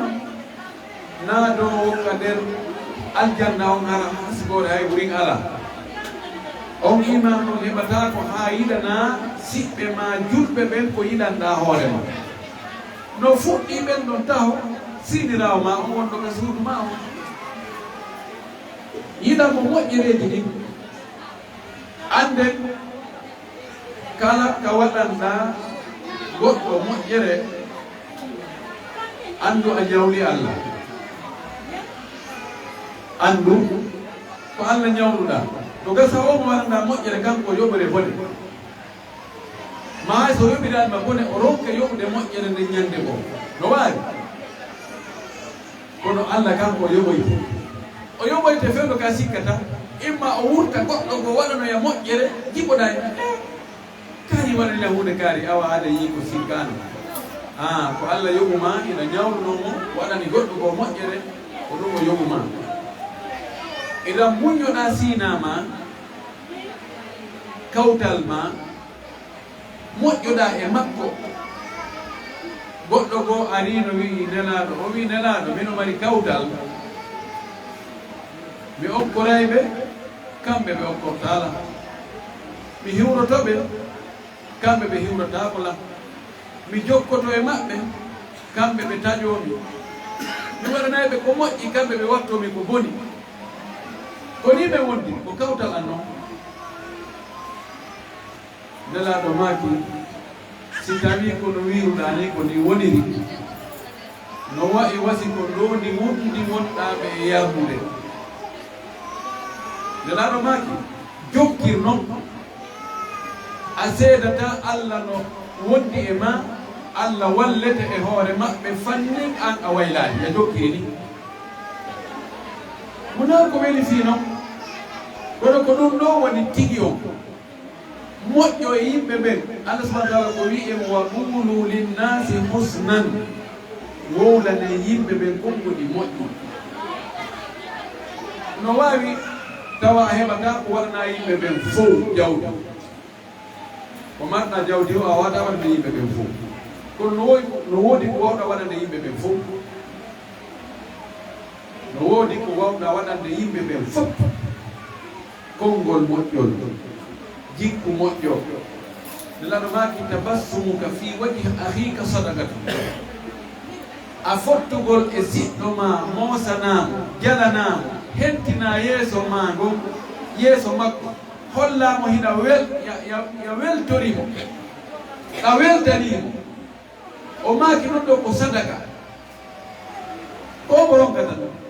naado wokka nder aljanna on ara hasgode hay ɓurin ala on iman on heɓata ko ha yiɗana siɓɓe ma julɓe ɓen ko yiɗanɗa hoore ma no fuɗɗi ɓen ɗon taw sinirawo ma on wonɗo ɓe suudu ma on yiɗanmo moƴƴereji ɗin anden kala ka waɗanɗa goɗɗo moƴƴere andu a ñawli Allah andu ko Allah ñawluɗa to gasa o mo waɗanɗa moƴƴere kanko yoɓere bone ma hay so yoɓiranma bone o ronke yoɓude moƴƴere nde ñande ko no wawi kono Allah kanko yoɓoyte o yoɓoyte fewno ka sikkata imma o wurta goɗɗo ko waɗanoya moƴƴere jiɓoɗa kaari waɗanila hunde kaari awa aɗa yi ko sikkano ko Allah yoɓuma ina ñawlunomo waɗani goɗɗo ko moƴƴere ko ɗum o yoɓuma idan muññoɗa sinama kawtal ma moƴƴoɗa e makko goɗɗo go ari no wi nelaɗo o wi nelaɗo mino mari kawtal mi okkorayɓe kamɓe ɓe okkortala mi hiwrotoɓe kamɓe ɓe hiwrotako lam mi jokkoto e maɓɓe kamɓe ɓe taƴomi mi waɗanayɓe ko moƴƴi kamɓe ɓe wattomi ko boni ko ni ɓe wondi ko kawtal an noon nelaɗo maaki si tawi kono wiruɗa ni ko ndi woniri no wayi wasi ko ndondi wondi wonɗaɓe e yardude nelaɗo maaki jokkir noon a seedata Allah no wondi e ma Allah wallete e hoore maɓɓe fannin an a waylani a jokkiri ni wona ko weli fi noon kono ko ɗum ɗo woni tigi o moƴƴo e yimɓe ɓen Allah subahana taala ko wi en wa qulu linnasi husnan wowlane yimɓe ɓen konkoɗi moƴƴi no wawi tawa a heɓata ko waɗana yimɓe ɓen fof jawdi ko marɗa jawdi o a waɗa waɗde yimɓe ɓen fof kono no woodi ko wawɗa waɗande yimɓe ɓen fof woodi ko wawɗa waɗande yimɓe ɓen fof konngol moƴƴol jikku moƴƴo nelaɗo maki tabassumuka fi waji ahika sadaqatu a fottugol e siɗɗo ma mosanamo jalanamo hentina yeeso ma ngo yeeso makko hollamo hina ya weltorimo a weltanimo o maki non ɗo ko sadaka ko mo ronkata ɗum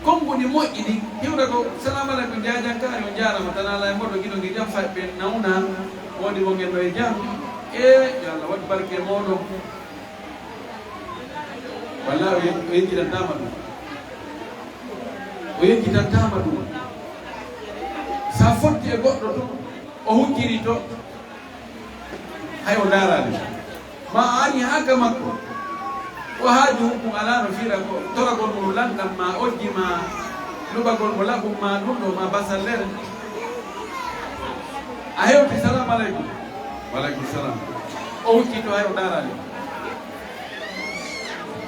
konngudi moƴƴi ɗi hewta ko salamu aleykum jajankari o jarama tan ala e moɗo guiɗo gui jam faɓɓe nawna wodi mo ngenɗo e jam yo Allah waɗ barke moɗon walla o yejjitantama ɗum o yejjitantama ɗum sa fotti e goɗɗo to o hucciri to hay o darani ma a ari haka makko o haaju hukkum ala no fiira ko toragol mum lanɗam ma ojji ma luɓagol mo laɓum ma ɗum ɗo ma basallere a hewti salamu aleykum waleykum salam o hucci to hay o darani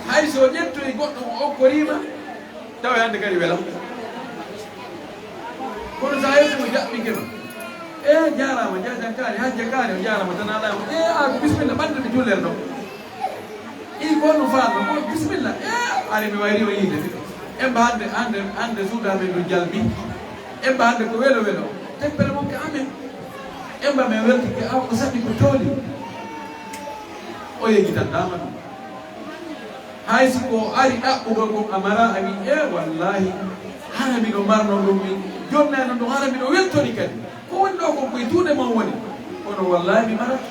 hay so ƴettoyi goɗɗo mo okkorima tawa hande kadi welam kono sa hewti mo jaɓɓinkema jarama jajankari hajjakari o jarama tan alamo a ko bisimilla ɓande mi jullere ɗo I gonno faano ko bismillah ari mi wayri o yide emba hande suuda men ɗum jalbi emba hande ko welo teppere mon ko amen emba men welti ke aw ko saɗi ko tooli o yejjitantama ɗum hay siko ari ɗaɓɓugol kon amara a wi wallahi hana miɗo marno ɗum mi jonnano ɗum hana miɗo weltori kadi ko woni ɗo kon koye juuɗe mon woni kono wallahi mi marat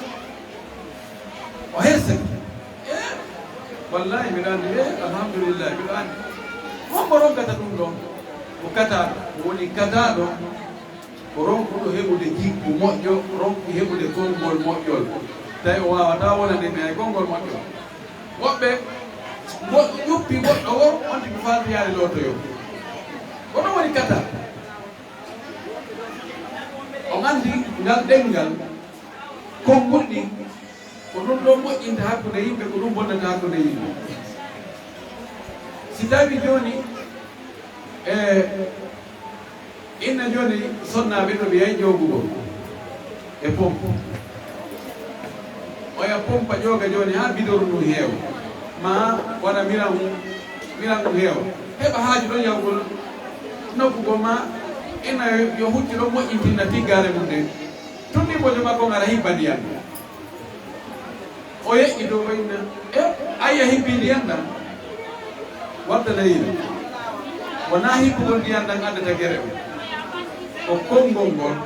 o hersaki wallahi miɗo andi alhamdulillah miɗo andi hombo ronkata ɗum ɗon ko kataɗo ko woni kataɗo ko ronkuɗo heɓude jikku moƴƴo ronku heɓude konngol moƴƴol tawi o wawata wonande mi hay konngol moƴƴol woɓɓe goɗɗo ƴuppi goɗɗo o onti ko fatiyare lotoyo kono woni kata o andi ngal ɗengal konngol ɗi ko ɗum ɗo moƴƴinta hakkude yimɓe ko ɗum bonnata hakkude yimɓe si tawi joni inna joni sonnaɓe ɗo ɓe yahi ƴogugol e pompe oya pompa ƴoga joni ha bidoru ɗum heewa ma waɗa miran ɗum heewa heɓa haaju ɗon yawgol nokkugo ma inna yo hucci ɗon moƴƴintinna tiggare mum nde tunni bojo makko ngara hibba ndiyam o yeƴƴi dow wayna aya hibbi ndiyam ɗam wadda layina wona hibbugol ndiyam ɗam addata guere o konngol ngol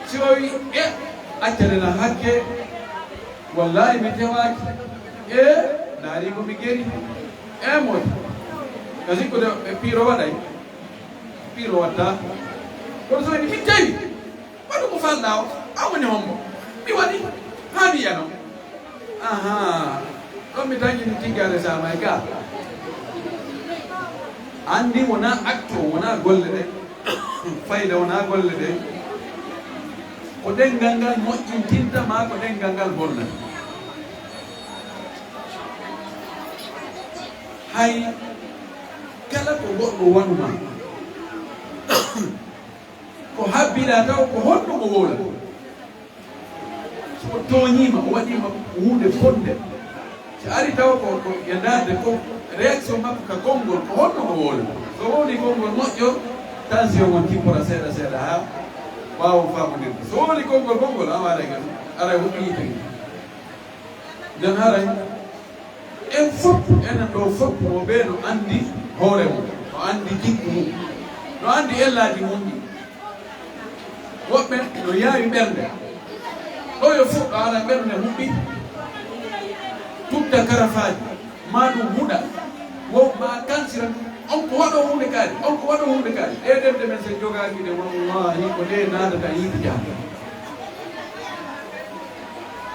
si o wi accanena hakke wallahi mi tewaki daari komi geri moƴi ka sikkude piiro waɗay piiro watta kono so woni mi tawi waɗu ko falɗa o awoni hombo mi waɗi ha mi yano ɗon mi tañini tiggare sama e ga andi wona acte o wona golle ɗe fayda wona golle ɗe ko ɗengal ngal moƴƴintinta ma ko ɗengal ngal bonna hay kala ko goɗɗo wanuma ko habbila taw ko honɗo mo wola so toñima o waɗima hunde fonde so ari taw ko yandade ko réaction makko ka konngol ko honɗo mo wola so woni konngol moƴƴo tension on tippora seeɗa seeɗa ha wawa famodirde so woni konngol konngol a waɗa gan ara huɓɓi yite nden haray en fof enen ɗo fof mo ɓe no andi hoore mum no andi jikku mum no andi ellaji mum ɗi woɓɓe no yaawi ɓernde ɗo yo fuɗɗo ala ɓernde huɓɓi tubda karafaji ma ɗum huɗa wo ma kansira on ko waɗo hunde kaari on ko waɗo hunde kaari ɗeɗemde men sen jogaki de wallahi ko ɗe nadata yiiti jam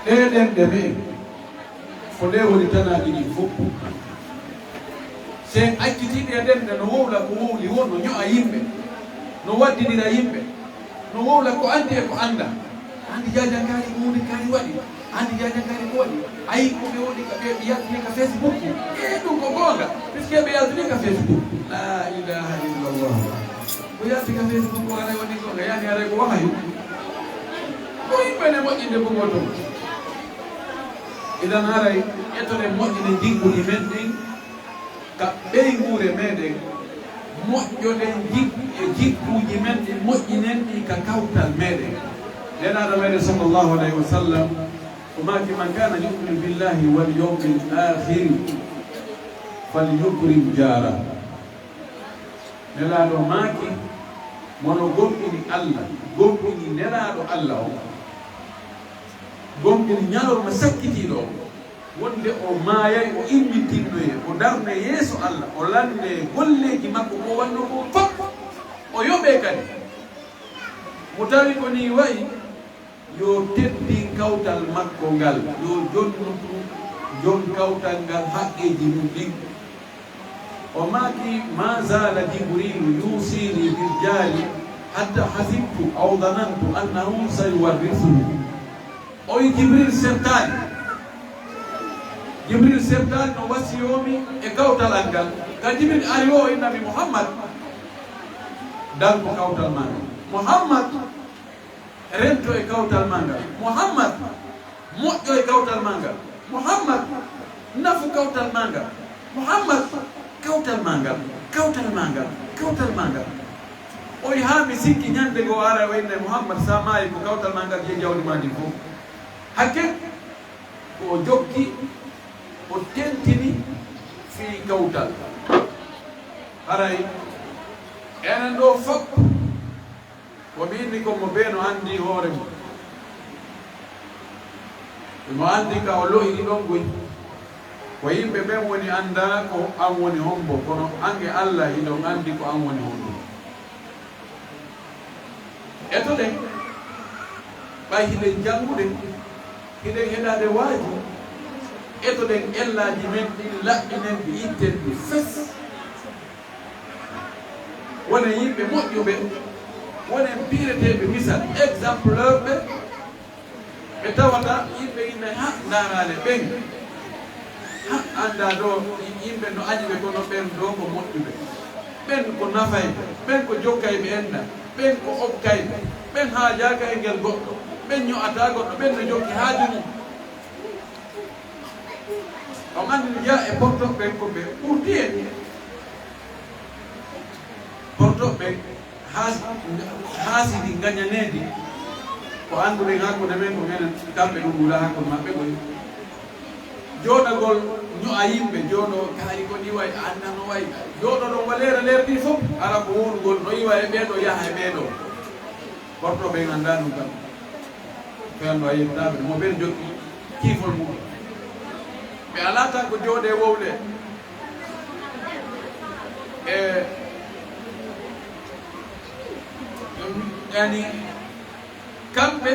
ɗeɗemde men ko nde woni tanaji ɗi fof sen accitiɗe e ɗemde no wowla ko wowli won no ño'a yimɓe no waddinira yimɓe no wowla ko andi e ko anda andi jajankari ko hunde kari waɗi andi jajankari ko waɗi ayi ko ɓe woni ɓe yaltini ka Facebook ɗum ko gonga puisque ɓe yaltini ka Facebook la ilaha illallah ko yalti ka Facebook ko aray woni ko yani aray ko wahayu ko yimɓene moƴƴinde bogoto idan haray ƴettone moƴƴine jigguɗi men ɗin ka ɓey nguure meɗen moƴƴoɗen jikkuji men ɗi moƴƴinen ɗi ka kawtal meɗen nenaɗo meɗen sallllahu alayhi wa sallam ko maki man kana yuminu billahi wal yawmi l akhiri falyukrim jara nelaɗo maaki mono gomɗini Allah gomɗini nelaɗo Allah o gomɗini ñalorma sakkitiɗo wonde o maayay o immitinnoye o darne yeeso Allah o lande golleji makko ko wanno ko fof o yoɓe kadi mo tawi ko ni wayi yo teddi kawtal makko ngal yo jonnutu jon kawtal ngal haqqeji mum ɗin o maaki ma zala jibrilu yusini bil jari hatta hasibtu aw danantu annahu sayuwarrisuhu o yi jibril sertani jibril sertani no wasiyomi e kawtal an ngal ka jibril ari o e nabi muhammad danko kawtal maga muhammad rento e kawtal manga muhammad moƴƴo e kawtal manga muhammad nafu kawtal manga muhammad kawtal manga kawtal manga kawtal manga o yi ha mi sikki ñande go ara wayne muhammad sa maayi ko kawtal manga je jawdi ma ndi fof hakke ko jokki o tentini fi kawtal haray enen ɗo fof ko mbimi ko mo ɓeeno anndi hoore mum mo anndi ka o loyiri ɗon goy ko yimɓe ɓen woni annda ko an woni hombo kono ange Allah iɗon anndi ko an woni hombo eto ɗen ɓay hiɗen jannguɗen hiɗen heɗade waaji eto ɗen ellaji men ɗin laɓɓinen ɗi itten ɗi fes wona yimɓe moƴƴuɓe wonen piireteɓe misal exempleur ɓe tawata yimɓe inne ha darale ɓen ha anda ɗo yimɓe no ajiɓe kono ɓen ɗo ko moƴƴuɓe ɓen ko nafayɓe ɓen ko jokkayɓe enda ɓen ko okkayɓe ɓen haajaka e ngel goɗɗo ɓen ño'ata goɗɗo ɓen no jokki haaju mum on andi jeeya e portoɓe ko ɓe ɓurdi en portoɓe haasidi gañaneedi ko annduɗen hakkude men ko menen kamɓe ɗum wula hakkude maɓɓe koy jooɗagol ño'a yimɓe jooɗo kaari ko ni way annano way jooɗo ɗon waleere leerdi fof ala ko wonugol no yiwa e ɓeeɗo yaha e ɓeeɗo portoɓe annda ɗum kam feewno a yettaɓe mo ɓen jokki kiifol mum ɓe ala tan ko jooɗe wowle e yani kamɓe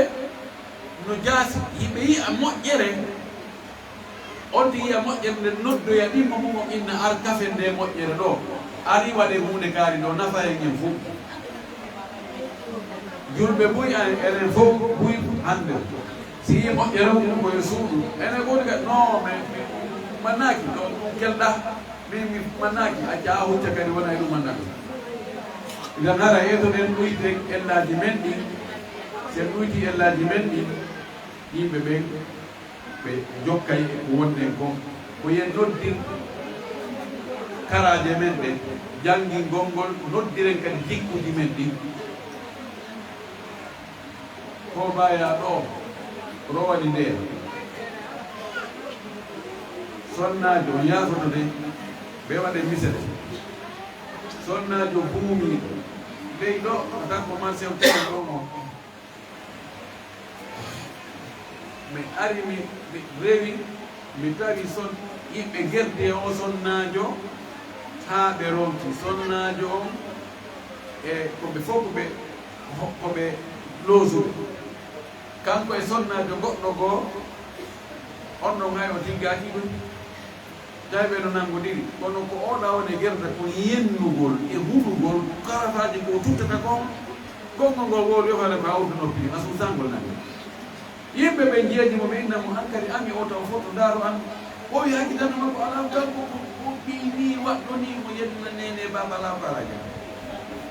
no jaasi yimɓe yiya moƴƴere on ti yiya moƴƴere nde noddoya ɗimmo mum o inna ar kafe nde moƴƴere ɗo ari waɗe hunde kaari ɗo nafa e en fof julɓe buy enen fof buy hande si yi moƴƴere mum koye suuɗu enen goni ka non mais mannaki ɗo kelɗa min mannaki acca a hucca kadi wona e ɗum mannaka idan hara eetoɗen ɗuyten ellaji men ɗin sen ɗuyti ellaji men ɗin yimɓe ɓen ɓe jokkay ko wonɗen ko ko yen noddir karaje men ɗen janngingol ngol noddiren kadi jikkuji men ɗin ko mbaya ɗo rowani nde sonnajo yaafoto de ɓe waɗe misere sonnajo buumiɗo ley ɗo tan ko man sew teɗo ɗon o mi ari mi rewi mi tawi son yimɓe gerde o sonnajo haa ɓe ronti sonnajo on e koɓe fof koɓe loosuɓe kanko e sonnajo goɗɗo goo on ɗon hay o tiggaki ɗum tawi ɓe no nangodiri kono ko oɗa woni gerda ko yennugol e huɗugol karataji ko tuttata kon konngol ngol wol yofale ko awdu noppi a susangol nani yimɓe ɓe jeeji mo ɓe innamo hankadi ami o taw fof to ndaaro an o wi hakkitanno makko ala tan ko ɓini waɗɗoni mo yedna nene babala baraja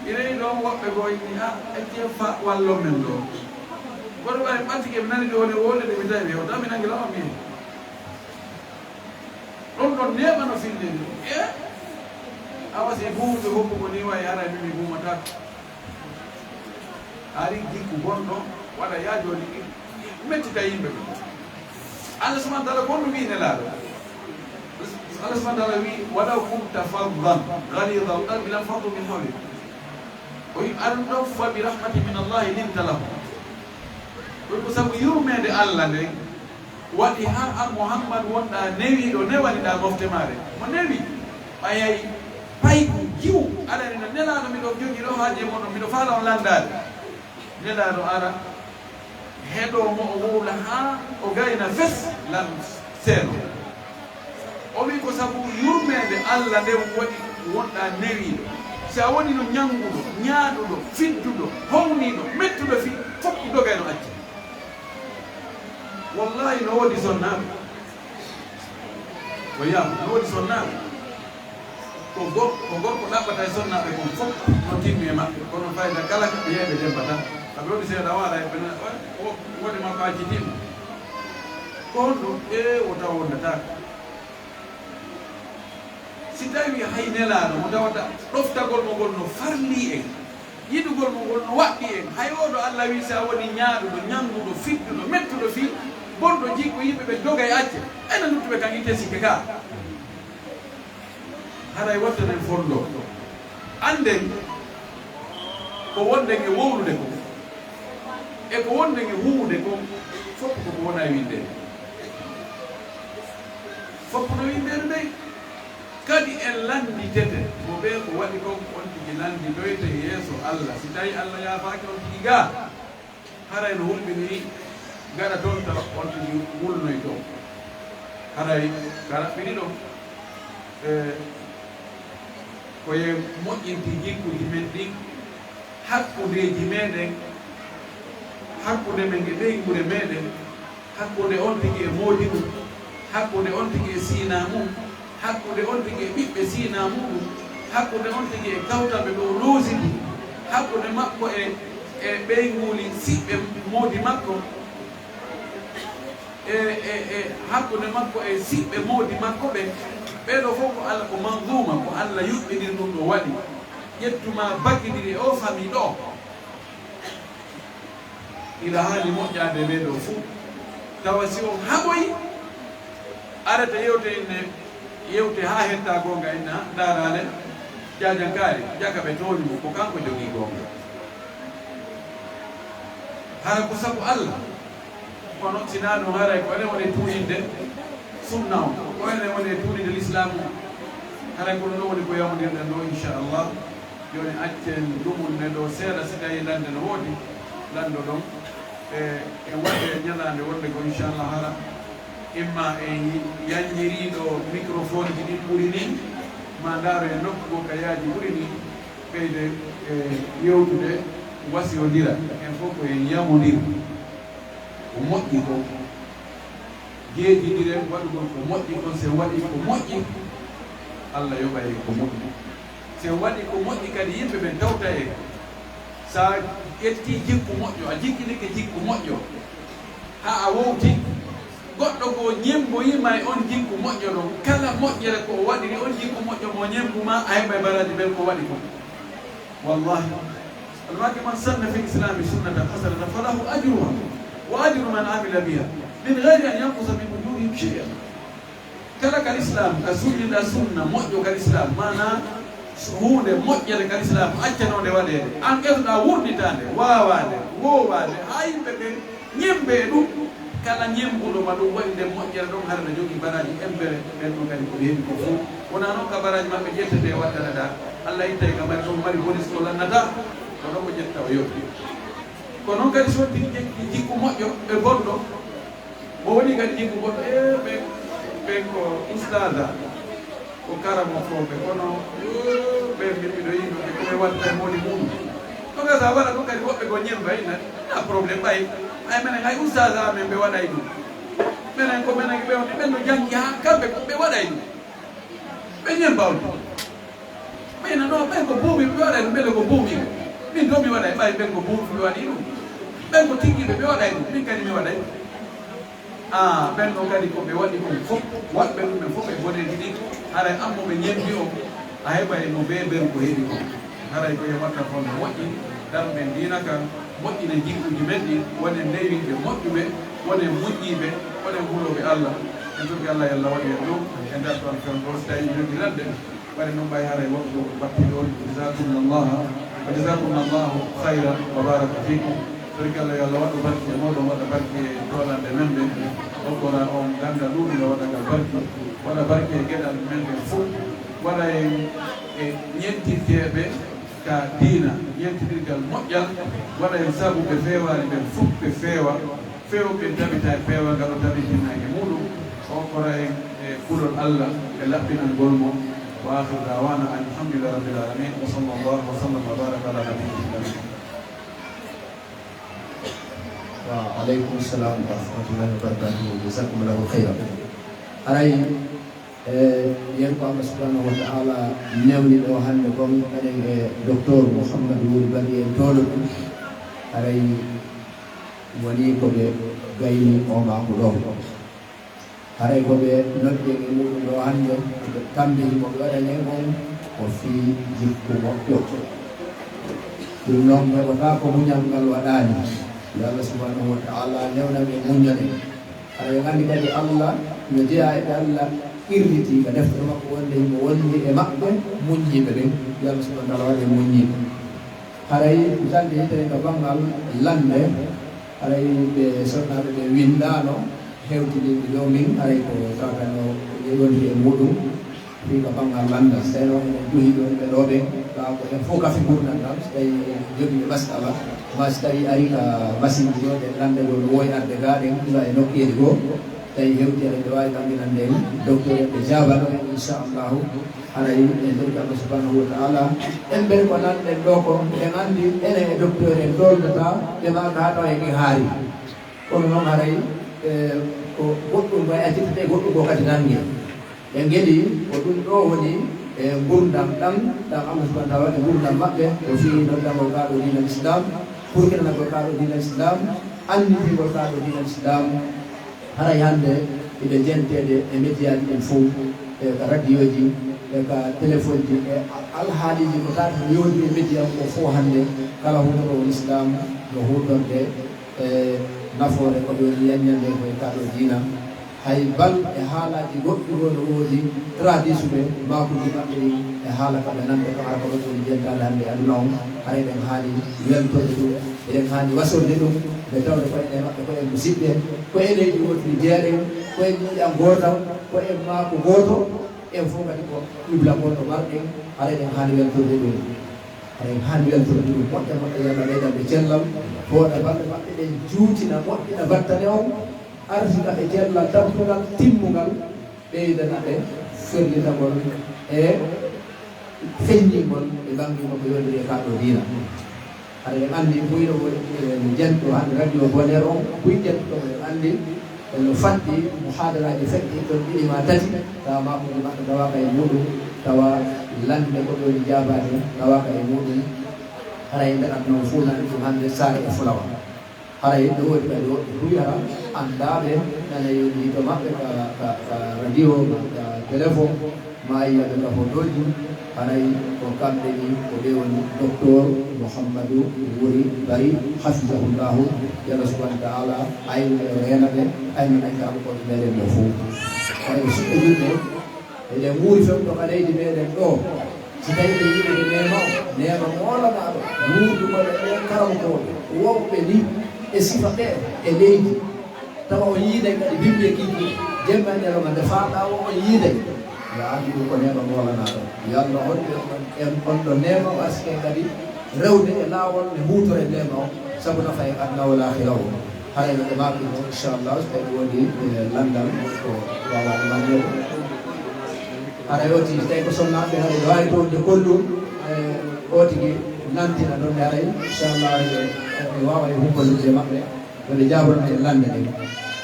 irey ɗon woɓɓe goo ni ecce fa wallo men ɗo goɗo ɓare ɓantike mi nani ɗo wone wolde de mi tawi o tan mi nangi lawa min ɗon ɗon neɓano filleni a wasi buuɓe hokkugo ni wawi ara mimi buumatako ari jikku gonɗo waɗa yaajoni mettita yimɓe ɓe Allah subhanahu wa ta'ala gonɗo wi nelaɗo Allah subhanahu wa ta'ala wi walaw kunta faddan ghalidha alqalbi lam faddu min hawlik o wi an ɗoffa bi rahmati min allahi linta lahu ɗum ko sabu yurmede Allah nde waɗi ha an Muhammad wonɗa newiɗo newaniɗa moftemare mo newi ɓayay payku jiw aɗani no nelaɗo miɗo jogi ɗo haaje moɗon miɗo faala on landade nelaɗo ara heɗo mo o wowla ha o gayna fes lan seeɗo o wi ko sabu yurmede Allah nde waɗi wonɗa newiɗo si a woni no ñanguɗo ñaaɗuɗo fidduɗo howniɗo mettuɗo fi fof dogayno acci wallahi no woodi sonnaɓe o yam no woodi sonnaɓe ko gorko ɗaɓɓata e sonnaɓe kon fof no timmi e maɓɓe kono fayda kala kaɓe yeeɓe demba tan aɓe waɗi seeɗa waɗa e ɓene wode makko acci timmi kon ɗum o taw wondatako si tawi hay nelaɗo mo tawata ɗoftagol mo ngol no farli en yiɗugol mo ngol no waɗɗi en hay oɗo Allah wi sa woni ñaaɗuɗo ñanguɗo fidduɗo mettuɗo fi bonɗo jikko yimɓeɓe doga e acce ene luttuɓe kan itte sikke ka haray wattanen fonɗo anden ko wonden e wowlude ko e ko wonden e huwude ko fof koko wona e windede fof no windede ndey kadi en landitete mo ɓe ko waɗi kon on tigi landidoyte yeeso Allah si tawi Allah yaafaki on tigi ga haray no hulɓini gaɗa toon tawa on tigi wulnoy to haray karaɓɓini ɗo koye moƴƴinti jikkuji men ɗin hakkudeji meɗen hakkude men e ɓeygure meɗen hakkude on tigi e moodi ɗum hakkude on tigi e siina mum hakkude on tigi e ɓiɓɓe siina muɗum hakkude on tigi e kawtaɓe ɗo loosidi hakkude makko e ɓeyguli siɓɓe moodi makko hakkude makko e siɓɓe moodi makko ɓe ɓeɗo fof ko Allah ko manzuma ko Allah yuɓɓidir ɗum ɗo waɗi ƴettuma baggidiri o famille ɗo ila haali moƴƴade ɓeɗo fuu tawa si on haɓoyi arata yewte ha hetta gonga inna darale jajankari jaka ɓe toñimo ko kanko jogui gonga hara ko sabu Allah kono sina ɗum haray ko ene woni tuɗinde sunna o ko ene woni tuɗinde l'islam o haray kono ɗo woni ko yawmodirɗen ɗo inchallah joni accen ɗumunne ɗo seeɗa si tawi lande no woodi lando ɗon e waɗe ñalande wonde ko inchallah hara imma e yanjiriɗo microphone ji ɗin ɓuri ni ma ndaaro e nokku go kayaji ɓuri ni ɓeyde e yewtude wasiyodira en fof ko en yamodir ko moƴƴi ko jeejidiren waɗugol ko moƴƴi ko se waɗi ko moƴƴi Allah yoɓay ko moƴƴi se waɗi ko moƴƴi kadi yimɓe ɓe tawta e sa ƴetti jikku moƴƴo a jikkinike jikku moƴƴo ha a wowti goɗɗo ko ñemboyima e on jikku moƴƴo ɗon kala moƴƴere ko waɗiri on jikku moƴƴo mo ñembuma a heɓa e baraji ɓen ko waɗi ko wallahi almaki man sanna fi l'islami sunnatan hasanatan falahu ajruha wa ajru man amila biha min gayri an yankusa min ujurihim cheya kala kal islam ka sunnida sunna moƴƴo kal islam mana hunde moƴƴere kal islam accanode waɗede an ƴettuɗa wurditande wawade wowade ha yimɓe ɓe ñembe ɗum kala ñembuɗo ma ɗum waɗi nde moƴƴere ɗon hara ne jogui baraji embere ɓen ɗum kadi ko heewi ko fof wona noon ka baraji maɓɓe ƴettete waɗɗanaɗa Allah ittay ka mari ɗon mari bonus ko lannata ko ɗon ko ƴetta o yotti ko noon kadi so tigi jekki jikku moƴƴo ɓe bonɗo mo woni kadi jikku goɗɗo ɓen ko ustada ko karamo foɓe kono ɓe mbiɗo yimɓe koɓe watta e moni mum ɗo gasa waɗa ɗum kadi woɓɓe ko ñemba ina na probléme ɓay ay menen hay oustage amen ɓe waɗay ɗum menen ko menen ɓe ɓen no janggi ha kamɓe ɓe waɗay ɗum ɓe ñemba on ɓeyna no ɓen ko buumi ɓe waɗay ɗum ɓele ko buumi min to mi waɗay ɓay ɓen ko buumi ɓe waɗi ɗum ɓen ko tiggiɓe ɓe waɗay ɗum min kadi mi waɗay ɓen ɗo kadi ko ɓe waɗi ɗum fof waɗɓe ɗum ɓe fof ɓe boneji ɗi haray ammo ɓe ñembi o a heɓay no beɓeru ko heeɗi ko haray koye watta fon no moƴƴi darɓe ndinaka moƴƴine jikkuji men ɗi wone ndewiɓe moƴƴuɓe wone moƴƴiɓe wone huuloɓe Allah en turki Allah y Allah waɗi hen ɗum e nder ɗon fen ɗo so tawi jogi ladde waɗi noon ɓay haray woɗɗo batti ɗon jasakumllahu hayran wa baraka fikum turki Allah y Allah waɗa barke e moɗon waɗa barke e dolande men ɓe oggora on ganda ɗuɗuɓe waɗagal barke waɗa barke e gueɗal men ɓe fof waɗa e ñentirteɓe ka diina ñentidirgal moƴƴal waɗa hen saabu ɓe fewani ɓen fof ɓe feewa fewɓe tabita e peewa ngal o tabitinaki muɗum o kora en e kulol Allah e laɓɓinangol mo wa akhiru dawana alhamdulillahi rabbil alamin wa sallallahu wa sallam wa baraka ala nabiyyina wa aleykum salam wa rahmatullahi wa barakatuhu jasakumullahu khayran aray yen ko Allah subhanahu wa ta'ala newni ɗo hannde kon enen e docteur Mouhamadou Wuri Bari en toolo ɗum aray woni koɓe gayni omako ɗo haray koɓe nodde e muɗum ɗo hannde ɓe tambini koɓe waɗane on o fii jikku moƴƴo ɗum noon heɓata ko muñal ngal waɗani yo Allah subhanahu wa ta'ala newnaɓe muñane haray gandi kadi Allah no jeeya e Allah irriti ka deftere makko wonde yimɓe wondi e maɓɓe muñƴiɓe ɓen yo Allah subhanahu wa ta'ala waɗe muññiɓe haray tande yitere ka banggal lande haray ɓe sonnaɓe ɓe windano hewtidinde ɗo min haray ko tawatano wonti e muɗum fi ka banggal landa so tawi noon enen johi ɗon ɓe ɗo ɓe tawa ko hen fof kafe gurdandam so tawi jogiɓe masala ma so tawi ari ka machine ji ɗo ɗe landa ɗo no woyi arde ga ɗen ɗuɗa e nokkeli goo tawi hewtere ɓe wawi ɗamminande en docteur en ɓe jabano en inchallahu haray e nder Allah subhanahu wa ta'ala en ɓen ko nanɗen ɗo ko en andi enen e docteur en dolnata ɓe maka haɗo en e haari kono noon haray ko goɗɗum way accittate goɗɗum ko kadi nangue ɓe gueɗi ko ɗum ɗo woni e gurdam ɗam Allah subhanahu wa ta'ala waɗi gurdam maɓɓe o fi noddagol kaɗo dinal islam purkinanagol kaɗo dinal islam anditigol kaɗo dinal islam haray hannde eɓe jentede e média ji ɗen fof e ka radio ji e ka téléphone ji e alhaaliji ko tata yodi e média ko fof hannde kala hunde ɗo woni islam no huɗonde e nafoore ko ɗon yaññande koye kaɗo diina hay bal e haalaji goɗɗi ɗo no woodi tradisuɓe makuji maɓɓe ɗi e haala kaɓe nande ko ara ko ɗon woni jentade hannde e aduna on haray ɗen haani weltode ɗum eɗen haani wasorde ɗum ɓe tawde ko ene maɓɓe ko en musidɓe ko eneji wotiri jeeɗen ko en ñiiƴam gootal ko en maako gooto en fof kadi ko ɗibla gonɗo marɗen haray ɗen haani weltorde ɗum haray haani weltorde ɗum moƴƴa moƴƴa yalla ɓeydanɓe cellal fooɗa balɗe maɓɓe ɗen juutina moƴƴina battane on arsika e cellal tampugal timmugal ɓeydana ɓe ferlitagol e feññingol e banngingol ko yondiri e kaɗo diina haɗa en anndi buyɗo woni jento hannde radio bonére on buy jentoɗo en anndi eno fadɗi muhadaraji feƴƴi ɗon ɗiɗi ma tati tawa makuji maɓɓe tawaka e muɗum tawa lande ko ɗoni jabade tawaka e muɗum haray mbeɗat noon fuu nani ɗum hannde saare e fulawa haray ɗo woodi kadi woɓɓe duyara anndaɓe nana yoni to maɓɓe ka radio ka téléphone ma yiyaɓe ka photoji haray ko kamɓe ni ko ɓe woni docteur Mouhamadou Wuri Bari hafisahullahu yalla subhanahu wa ta'ala ayno e renaɓe ayno nañtama koɓe meɗen ɓe fof haray ko suɓɓe julɓe eɗen guuri femto ka leydi meɗen ɗo so tawi ɓe yiɓe nema molanaɗo wuurdukoɓe ɓen karamkoɓe wonɓe ni e sifa ɓe e leydi tawa o yiiday kadi bimɓe kiiki jemma ñalawma nde faɗa o on yiiday yo andi ɗum ko nema molanaɗo yallah honɓe en on ɗo nema o aske kadi rewde e laawol ne hutore nema o sabu nafa e adna wal akhira o haray no ɓe maɓɓi o inchallah so tawi woodi landal ko wawade majjoko haray o tigi so tawi ko sonnaɓe haray ɗo wawi toon de kollum o tigi nantina ɗon ɓe haray inchallah ɓe wawa e humpolirde maɓɓe yoɓe jaborno e lande ɗe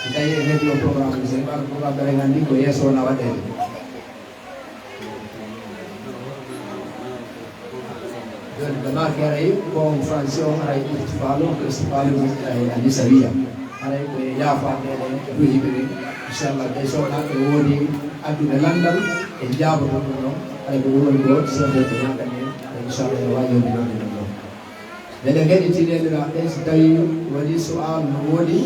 so tawi e heeɗi o programme so tawi ɓaɗo programme ɓere gandi ko yeeso wona waɗede joni ɓe maki aray ko français o aray ihtifalo ko ihtifalo anisawiya aray koye yafandede ɗo yimɓe ɓe inchallah ɓe sowna ɓe woodi addude landal e jaboto ɗum ɗon ay ko woni ko sefete nanɗane inchallah e wajodinode ɗum ɗon meɗen heɗitineniraɓe so tawi waɗi sual no woodi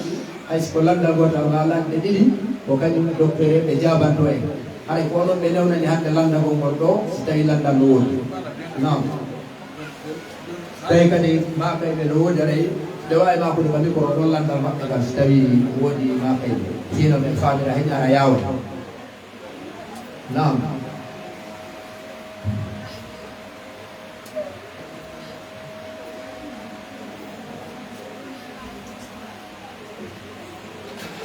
hayso ko landal gotal walaɗe ɗiɗi ko kañum docteur ɓe jabanto en hay ko onon ɓe newnani hande landagol ngol ɗo so tawi landal no woodi nam tawi kadi makayɓe no woodi aray ɓe wawi makude ka micro ɗon landal maɓɓe kam so tawi woodi makayɓe fino men famira heñara yawata nam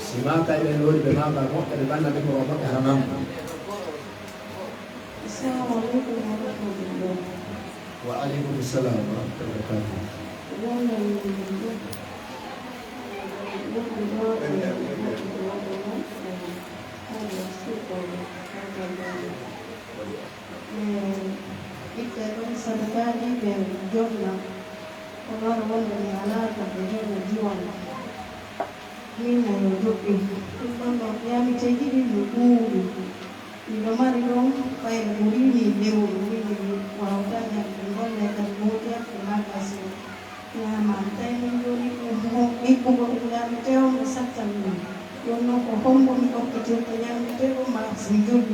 si makayɓe no woodi ɓe maka moɓɓe ɓe ɓanna micro maɓɓe hara mamma. Assalamualaikum warahmatullahi Waalaikumsalam warahmatullahi Ino mari dong kaya burini leo burini wautanya ngone dan kemudian terima kasih ya mantai menjadi ibu berpulang teo mesakkan yono kohombo miko kecil yang teo maksudul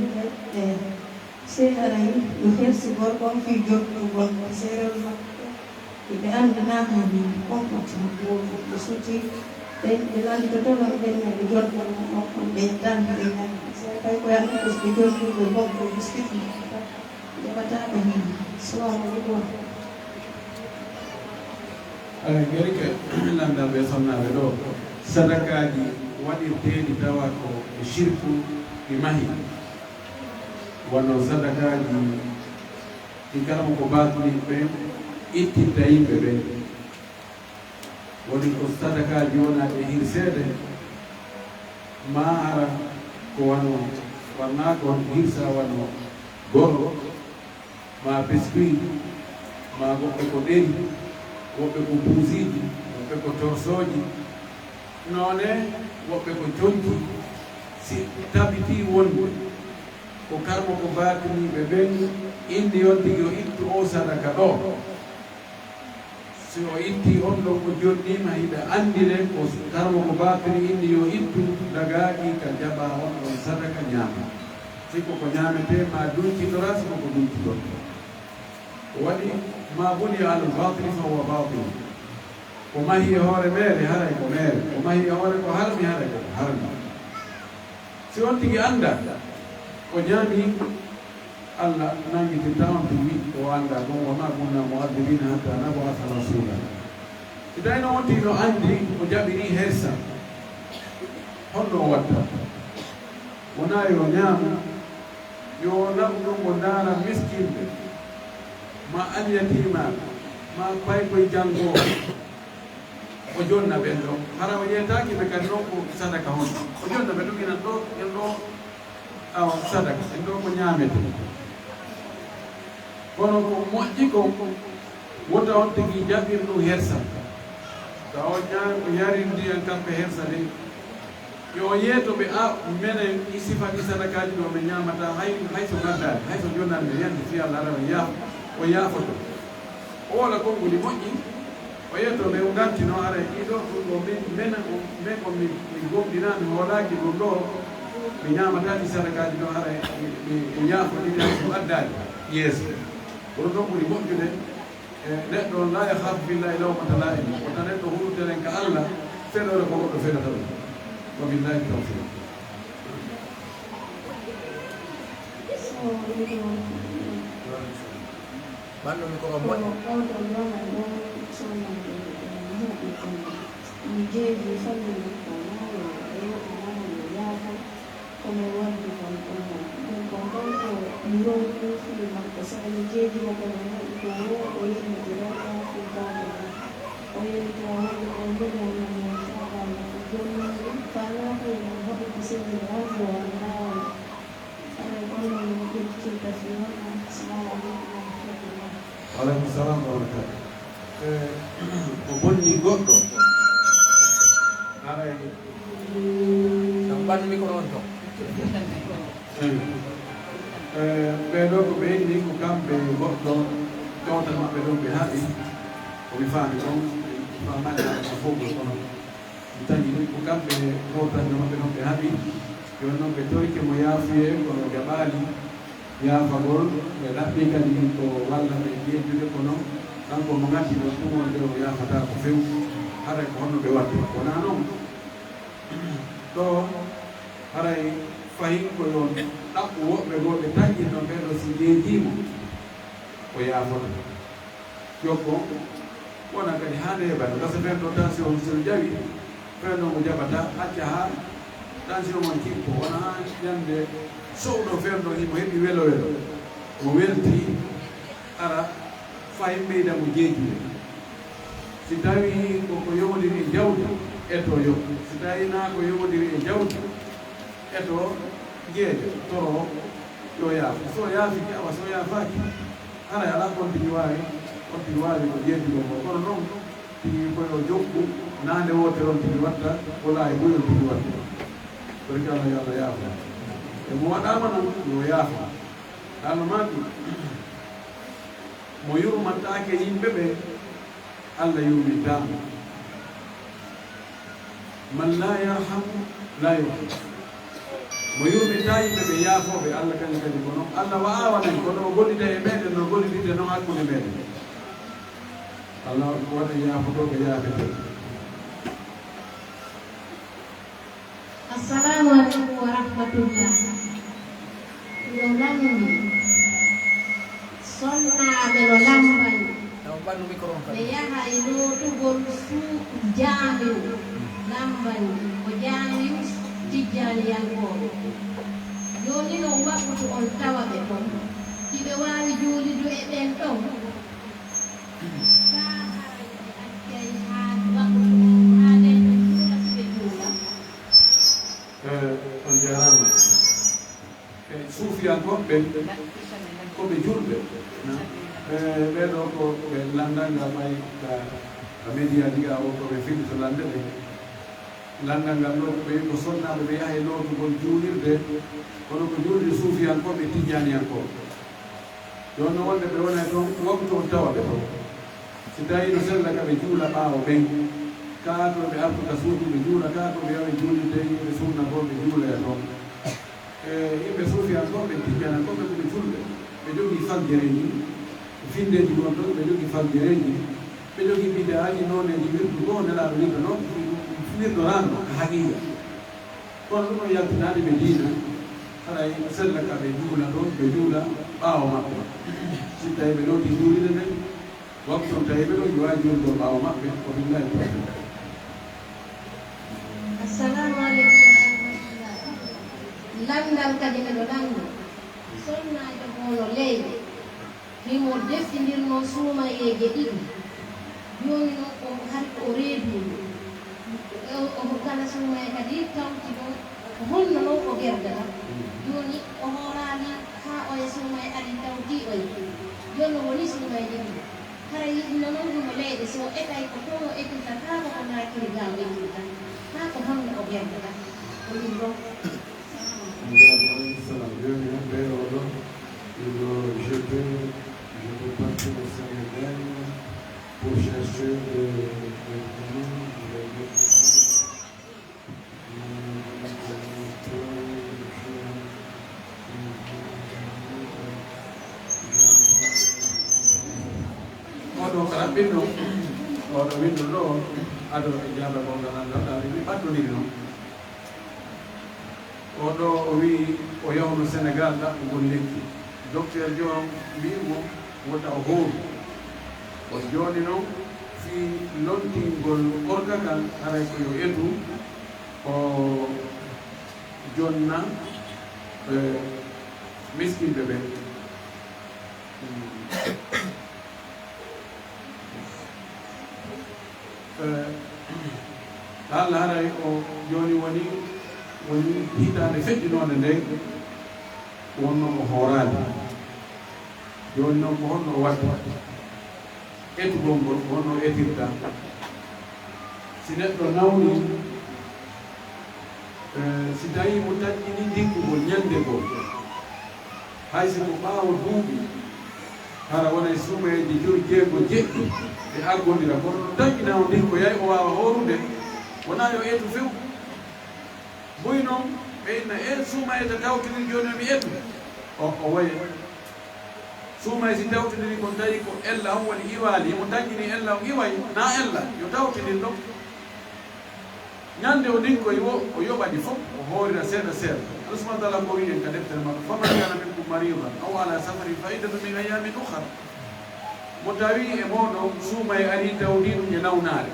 seharai luhir sigor kom figur kubon serel mak idean denahan kompak sabun suci dan jalan tertolong dengan dijual maupun bentan dengan saya yang terus dijual di bawah biskuit dapat apa nih Assalamualaikum. Gari ke landal ɓe sonnaɓe ɗo sadakaji waɗirteɗi tawa ko e shirku ɗi mahi wonno sadakaji ɗi kalamo ko batini ɓe ittitta yimɓe ɓe woni ko sadakaji wonaɓe hirseede ma ara ko wano wanna ko hirsa wano goro ma biscuit ma woɓɓe ko ɗeri woɓɓe ko buusiji woɓɓe ko torsoji noone woɓɓe ko jonki si tabiti wonde ko karmo ko batiniɓe ɓen indi on tigi o ittu o sadaka ɗo si o itti on ɗon ko joɗɗima hiɗa andire ko karmo ko batini indi yo ittu dagaɗi ka jaɓa on ɗon sadaka ñaama sikko ko ñaamete ma duncitora siko ko dunciɗon waɗi ma buni alal batili fa huwa batil ko mahi e hoore mere haray ko mere ko mahi e hoore ko harmi haray ko harmi si on tigi anda ko ñaami Allah nangitinta on tigi o anda ɗum wona kunna mu'addibina hatta nab'atha rasula si tawi no on tigi no andi o jaɓiri hersa honno o watta wona yo ñaama yo naɓu ɗum mo ndaara miskinɓe ma alyatimaɓe ma paykoye janngo o jonna ɓen ɗo hara o yeytaki ɓe kadi ɗon ko sadaka hon o jonna ɓe ɗum inan ɗo en ɗo aw sadaka en ɗo ko ñaamete kono ko moƴƴi ko wota on tigi jaɓɓir ɗum hersa taw o ñaami o yarindi en kamɓe hersa de yo yeeto ɓe a mene i sifati sadakaji ɗo ɓe ñamata hay so gaddade hay so jonnade ɓe yande fi Allah ara o yaafoto o wala konnguli moƴƴi o yeeto ɓe o gantino ara ɗiɗo ɗum ɗo men ko min gomɗinami hoolaki ɗum ɗo ɓe ñamataɗi sadakaji ɗo ara ɓe yaafoɗiɗa ko addade yeeso kono ɗon ɓuri moƴƴude neɗɗo la yahafu billahi lawmata la'im wota neɗɗo huɗuteren ka Allah feɗore ko goɗɗo feɗata ɗum wabillahi tawfiq. Mano mi ko moƴƴi Alaikum salam wa barakatuh. Ko bonni goɗɗo aray Nam ban micro on to. ɓeɗo ko ɓe ni ko kamɓe goɗɗo tewtal maɓɓe ɗon ɓe haɓi komi faami ɗon famani ko fof kono mi tawi ko kamɓe tewtalde maɓɓe ɗon ɓe haɓi joni noon ɓe torike mo yaafuye kono jaɓaali yaafagol ɓe ɗaɓɓi kadi ko walla ɓe yejjude kono kanko mo ngati ɗon ɗum wonde o yaafata ko few haray ko honno ɓe watta wona noon ɗo haray fayin ko yon ɗaɓɓu woɓɓe goo ɓe taƴƴinno ɓeɗo si deejimo o yaafota jokko wona kadi hande heɓata gasa fen ɗo tension sono jawi fen ɗo mo jaɓata acca ha tension mon kippo wona ñande sowɗo fen ɗo himo heɓi welo welo mo welti ara fayin ɓeyda mo jeejude si tawi koko yowodiri e jawdi eto yo si tawi na ko yowodiri e jawdi eto jeeje toro yo yaafa so yaafiki awa so yaafaki haray ala on tigi waawi ko jeejugo ngo kono noon tigi koyo jokku nande wotere on tigi watta wala e ɓoyol tigi watta torki Allah yo Allah yaafa e mo waɗama noon yo yaafa ɗano maki mo yurmantake yimɓe ɓe Allah yurmitama man la yarhamu la yurham mo yurmita yimɓe ɓe yaafoɓe Allah kadi kadi kono Allah waawanen kono o gollita e meɗen no gollitirde noon hakkude meɗen Allah waɗa yaafotoɓe yaafete. Assalamu alaikum wa rahmatullah. Lo lammi sonnaɓe no lambani Nam ban micro on ɓe to. yaha e lotugol jaamiw lambani ko jaamiw tijjaniyankoɓe joni no waɓɓutu on tawa ɓe ton hiɓe wawi juulidu e ɓen ɗon sa haray ɓe accay ha waɓɓutu ha nden ɓe juulatiɓe juula on jarama e suufiyankoɓe koɓe julɓe ɓeɗo ko ɓe landalngal ɓay ka média diga o koɓe filli to lande ɓe landal ngal ɗo ko ɓe ko sonnaɓe ɓe yaha e lotugol juulirde kono ko juulde suufiyankoɓe tijjaniyankoɓe joni no wonde ɓe wona toon woɓɓe toon tawa ɓe toon si tawi no sella ka ɓe juula ɓaawo ɓen kaa to ɓe artu ka suudu ɓe juula kaa to ɓe yawi juulirde yimɓe sunnakoɓe juula e toon yimɓe suufiyankoɓe tijjaniyankoɓe koɓe julɓe ɓe jogii faggereji findeji gon toon ɓe jogii faggereji ɓe jogii bidaaji nooneji wirdu goo nelaaɗo wiɓe noon wirdo ranno ko haqiqa kono ɗum o yaltinaade ɓe diina haɗay sella ka ɓe juula ɗon ɓe juula ɓaawo maɓɓe si tawi ɓe ɗoti juulide nden waktu on tawi ɓe ɗo jowawi juulde ɓaawo maɓɓe ko billahi tawfiq. Assalamu alaikum wa rahmatullah. Landal kadi miɗo landa sonnajo hono leyɗe himo deftindirno suumayeje ɗiɗi joni noon ko har o reedini o kala suumaye kadi tawti ɗo ko honno noon o gerdata joni o hoorani ha oye suumaye adi tawti oye joni o woni suumaye ɗiɗi hara yiɗino noon himo leyɗe so etay ko toon o ekirta ta koko nakiri ga o ekirta ta ko honno o gerdata ko ɗum ɗon. Je peux partir au Sénégal pour chercher oɗo kala ɓinno oɗo windu ɗo aɗo e jaaba gongal anndal mi ɓattodiri noon oɗo o wi o yawno Sénégal ɗaɓɓugol lekki docteur Dion mbimo wonta o hooru o joni noon fi lontingol orgagal haray ko yo etu o jonna miskinde ɓe Allah haray o joni woni hitande feƴƴinode nde wonno o hoorani joni noon ko honno o watta etugol ngol wonno etirta si neɗɗo nawni si tawi mo taƴƴini dinkugol ñande goo hay si ko ɓaawo duuɓi hara wona e suumayeji joyi jeego jeɗɗi e argodira kono no taƴƴinao ndin ko yayi o waawa horude wona yo eetu few boyi noon ɓe inna suumayeta tawtiri joni mi eetu o waye suumay si tawtidiri kon tawi ko ella on woni iwaali mo taƴƴini ella on iway na ella yo tawtidin ɗo ñande o ndinkoy o yoɓaɗi fof o hoorira seeɗa seeɗa Allah subahana taala ko wiɗen ka deftere makko faman kana minkum maridan aw ala safarin fa iddatu min ayamin ukhra mo tawi e moɗon suumay ari tawdi ɗum e nawnaare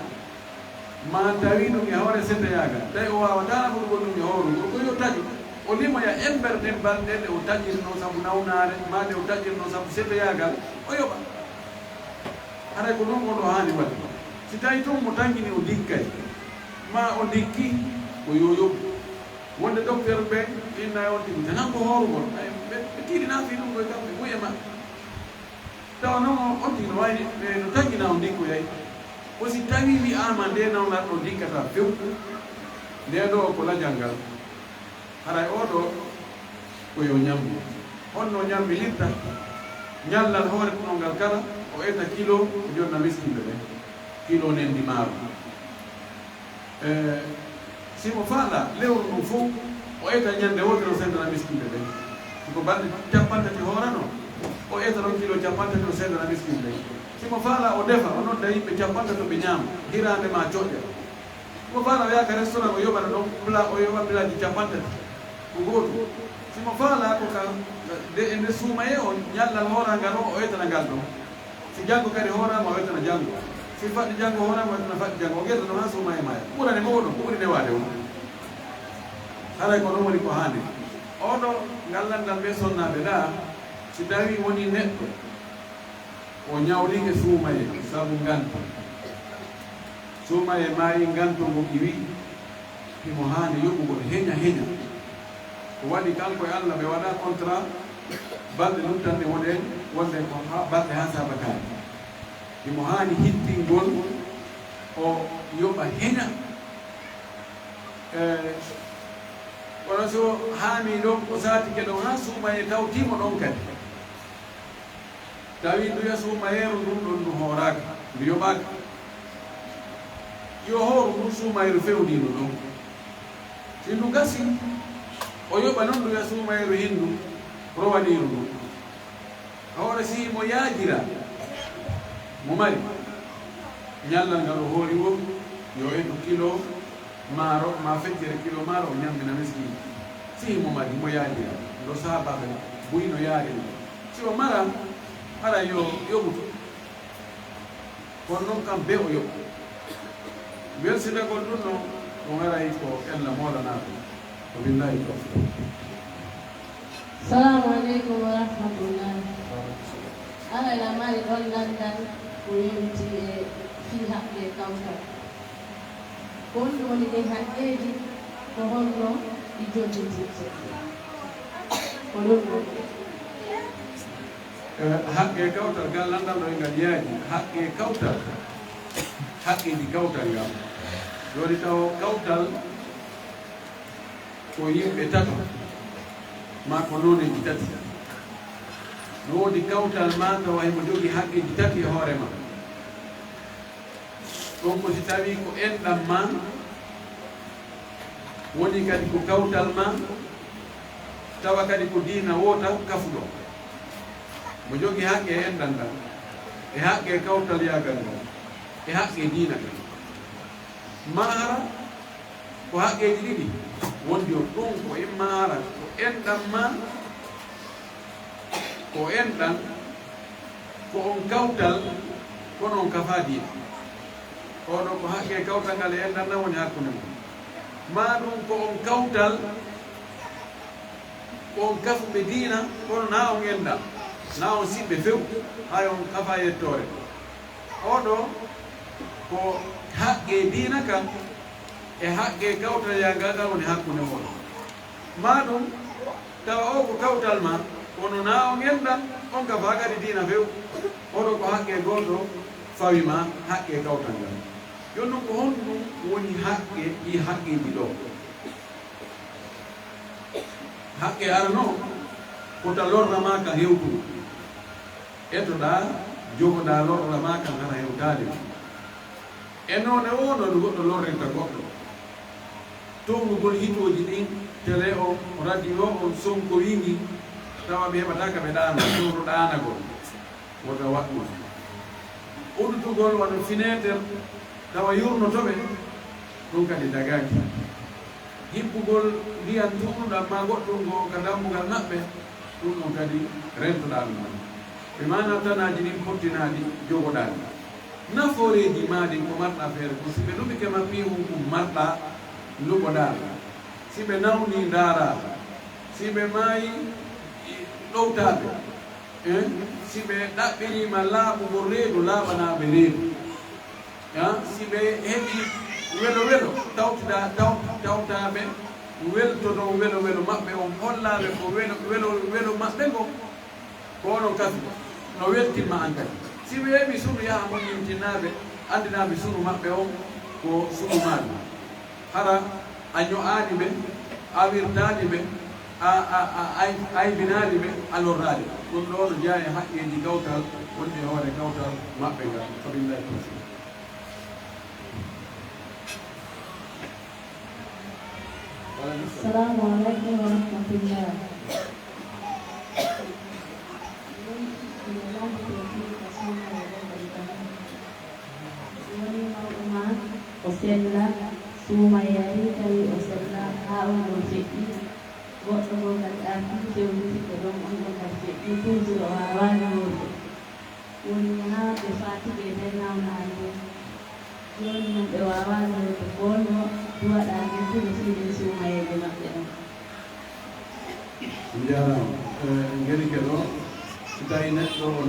ma tawi ɗum e hoore seedayagal tawi o wawatana ɓurgol ɗum e hooru ko yo taƴu o limoya emberɗen balɗe nde o taƴirno sabu nawnaare ma nde o taƴirno sabu seedayagal o yoɓa haray ko ɗum oɗo haani waɗi si tawi toon mo tangini o dikkay ma o dikki ko yo yoɓu wonde docteur ɓe inna on tigi tanan ko hoorugol ɓe tiiɗina fi ɗum koye kamɓe ɓuye ma tawa noon on tigi no wayni no taggina o dikkoyay aussi tawi wi ama nde nawlat ɗo dikkata few nde ɗo ko lajal ngal haray oɗo koyo ñambi honno ñambi litta ñallal hoore ɗuno ngal kala o etta kilo o jonna miskinde ɓe kilo nendi maaro simo faala lewru ɗum fof o etta ñande wotere o sendana miskinde ɓe siko balɗe capantati hoorano o etta ɗon kilo capantati o sendana miskinde ɓe simo faala o defa o nodda yimɓe capantati ɓe ñaama hirande ma coƴƴa simo faala o yaaka restaurant o yoɓana ɗon plat o yoɓa pilaji capantati ko gootu simo faala ko ka nde suumaye o ñallal hoorangal o ettana ngal ɗon si janngo kadi hoorama o ettana janngo si faɗɗi janngo hoorama o ettana faɗɗi janngo o gueɗa ɗon ha suumaye maya ɓurane mawɗo ko ɓuri newade o haray ko ɗon woni ko haandi oɗo ngallandal ɓe sonnaɓe ɗa si tawi woni neɗɗo o ñawlike suumaye sabu nganto suumaye maayi nganto ngo iwi imo haandi yoɓugol heña heña ko waɗi kanko e Allah ɓe waɗa contrat balɗe luttande wonen wonde ko balɗe ha sabakani imo haani hittingol o yoɓa heña kono so haami ɗon o satike ɗon ha suumaye tawtimo ɗon kadi tawi nduya suumayeru ndun ɗon ndu hooraka ndu yoɓaka yo hooru ndu suumayeru fewndino ɗon si ndu gasi o yoɓa noon nduya suumayeru hindu rowaniru ndu hoore si mo yaajira mo mari ñallal ngal o hoori wo yo endu kilo maaro ma feccere kilo maaro o ñammina miskine si mo mari mo yaajira ndo sahabaɓe buyno yaari si o mara ara yo yoɓuto kono noon kam be o yoɓa welsinagol ɗum no o garay ko ella moolanaɗo ko billahi tawfiq. Assalamu alaikum wa rahmatullah. Ala ila mari ɗon landan ko yewti e fi haqqe kawtal ko woni woni ɗen haqqeji ko honno ɗi jodditirte ko ɗum haqqe kawtal gal landal ɗo ngal yaaji haqqe kawtal haqqeji kawtal ngal joni taw kawtal ko yimɓe tato ma ko noneji tati no woodi kawtal ma tawa himo jogii haqqeji tati e hoore ma ɗon ko si tawi ko enɗam ma woni kadi ko kawtal ma tawa kadi ko diina woota kafuɗo mo jogii haqqe e enɗam ɗam e haqqe kawtal yagal ngal e haqqe diina kadi maara ko haqqeji ɗiɗi wondi o ɗum ko immaara ko enɗam ma ko enɗam ko on kawtal kono on kafa diina oɗo ko haqqe kawtal ngal e enɗam ɗam woni hakkunde mum ma ɗum ko on kawtal ko on kafuɓe diina kono na on enɗam na on siɓɓe few hay on kafa yettore oɗo ko haqqe diina kam e haqqe kawtal yagal ngal woni hakkunde mon ma ɗum tawa o ko kawtal ma kono na on enɗam on kafa kadi diina few oɗo ko haqqe gonɗo fawima haqqe kawtal ngal jonnon ko honɗum woni haqqe ɗi haqqeji ɗo haqqe arano kota lorrama ka hewtude etoɗa jogoɗa lorrama kan hara hewtade e noon e wonoɗo goɗɗo lorrenta goɗɗo tongugol hitoji ɗin télé o radio o sonko wingi tawa ɓe heɓata ka ɓe ɗana towto ɗanagol woto waɗɗum uddutugol waɗo finétre tawa yurnotoɓe ɗum kadi dagaki hippugol ndiyan tuɗuɗam ma goɗɗum go ka dammugal maɓɓe ɗum ɗon kadi rentoɗa ɗum ɓe mana tanaji ɗin pottinaɗi jogoɗaɗi naforeji maɗi ko marɗa feere ko si ɓe ɗumike ma pi hum ɗum marɗa luɓoɗaɗa si ɓe nawni daraɗa si ɓe maayi ɗowtaɓe si ɓe ɗaɓɓirima laaɓugo reedu laaɓanaɓe reedu si ɓe heɓi welo welo tawtaɓe weltoto welo welo maɓɓe on hollaɓe ko welo maɓɓe ngo ko onon kafi no weltinma an kadi si ɓe heɓi sunu yaha moƴƴintinaɓe andinaɓe sunu maɓɓe on ko sunu maɗe hara a ño'aani ɓe a wirtaani ɓe aybinaani ɓe a lorraali ɗum ɗo no jeeya e haqqeeji kawtal wonde hoore kawtal maɓɓe ngal wabillahi tawfiq Assalamu alaikum warahmatullah. Osella sumayari tawi osella ha on feƴƴi goɗɗo go kadi arti fewnude ɗon on ɗon kadi feƴƴi toujours o wawani wurde woni ha ɓe fatigue e nder nawnade joni noon ɓe wawani wurde bonno duwaɗamen fuɗo fiɗen sumayeje maɓɓe ɗon jarama gari ke ɗo so tawi neɗɗo o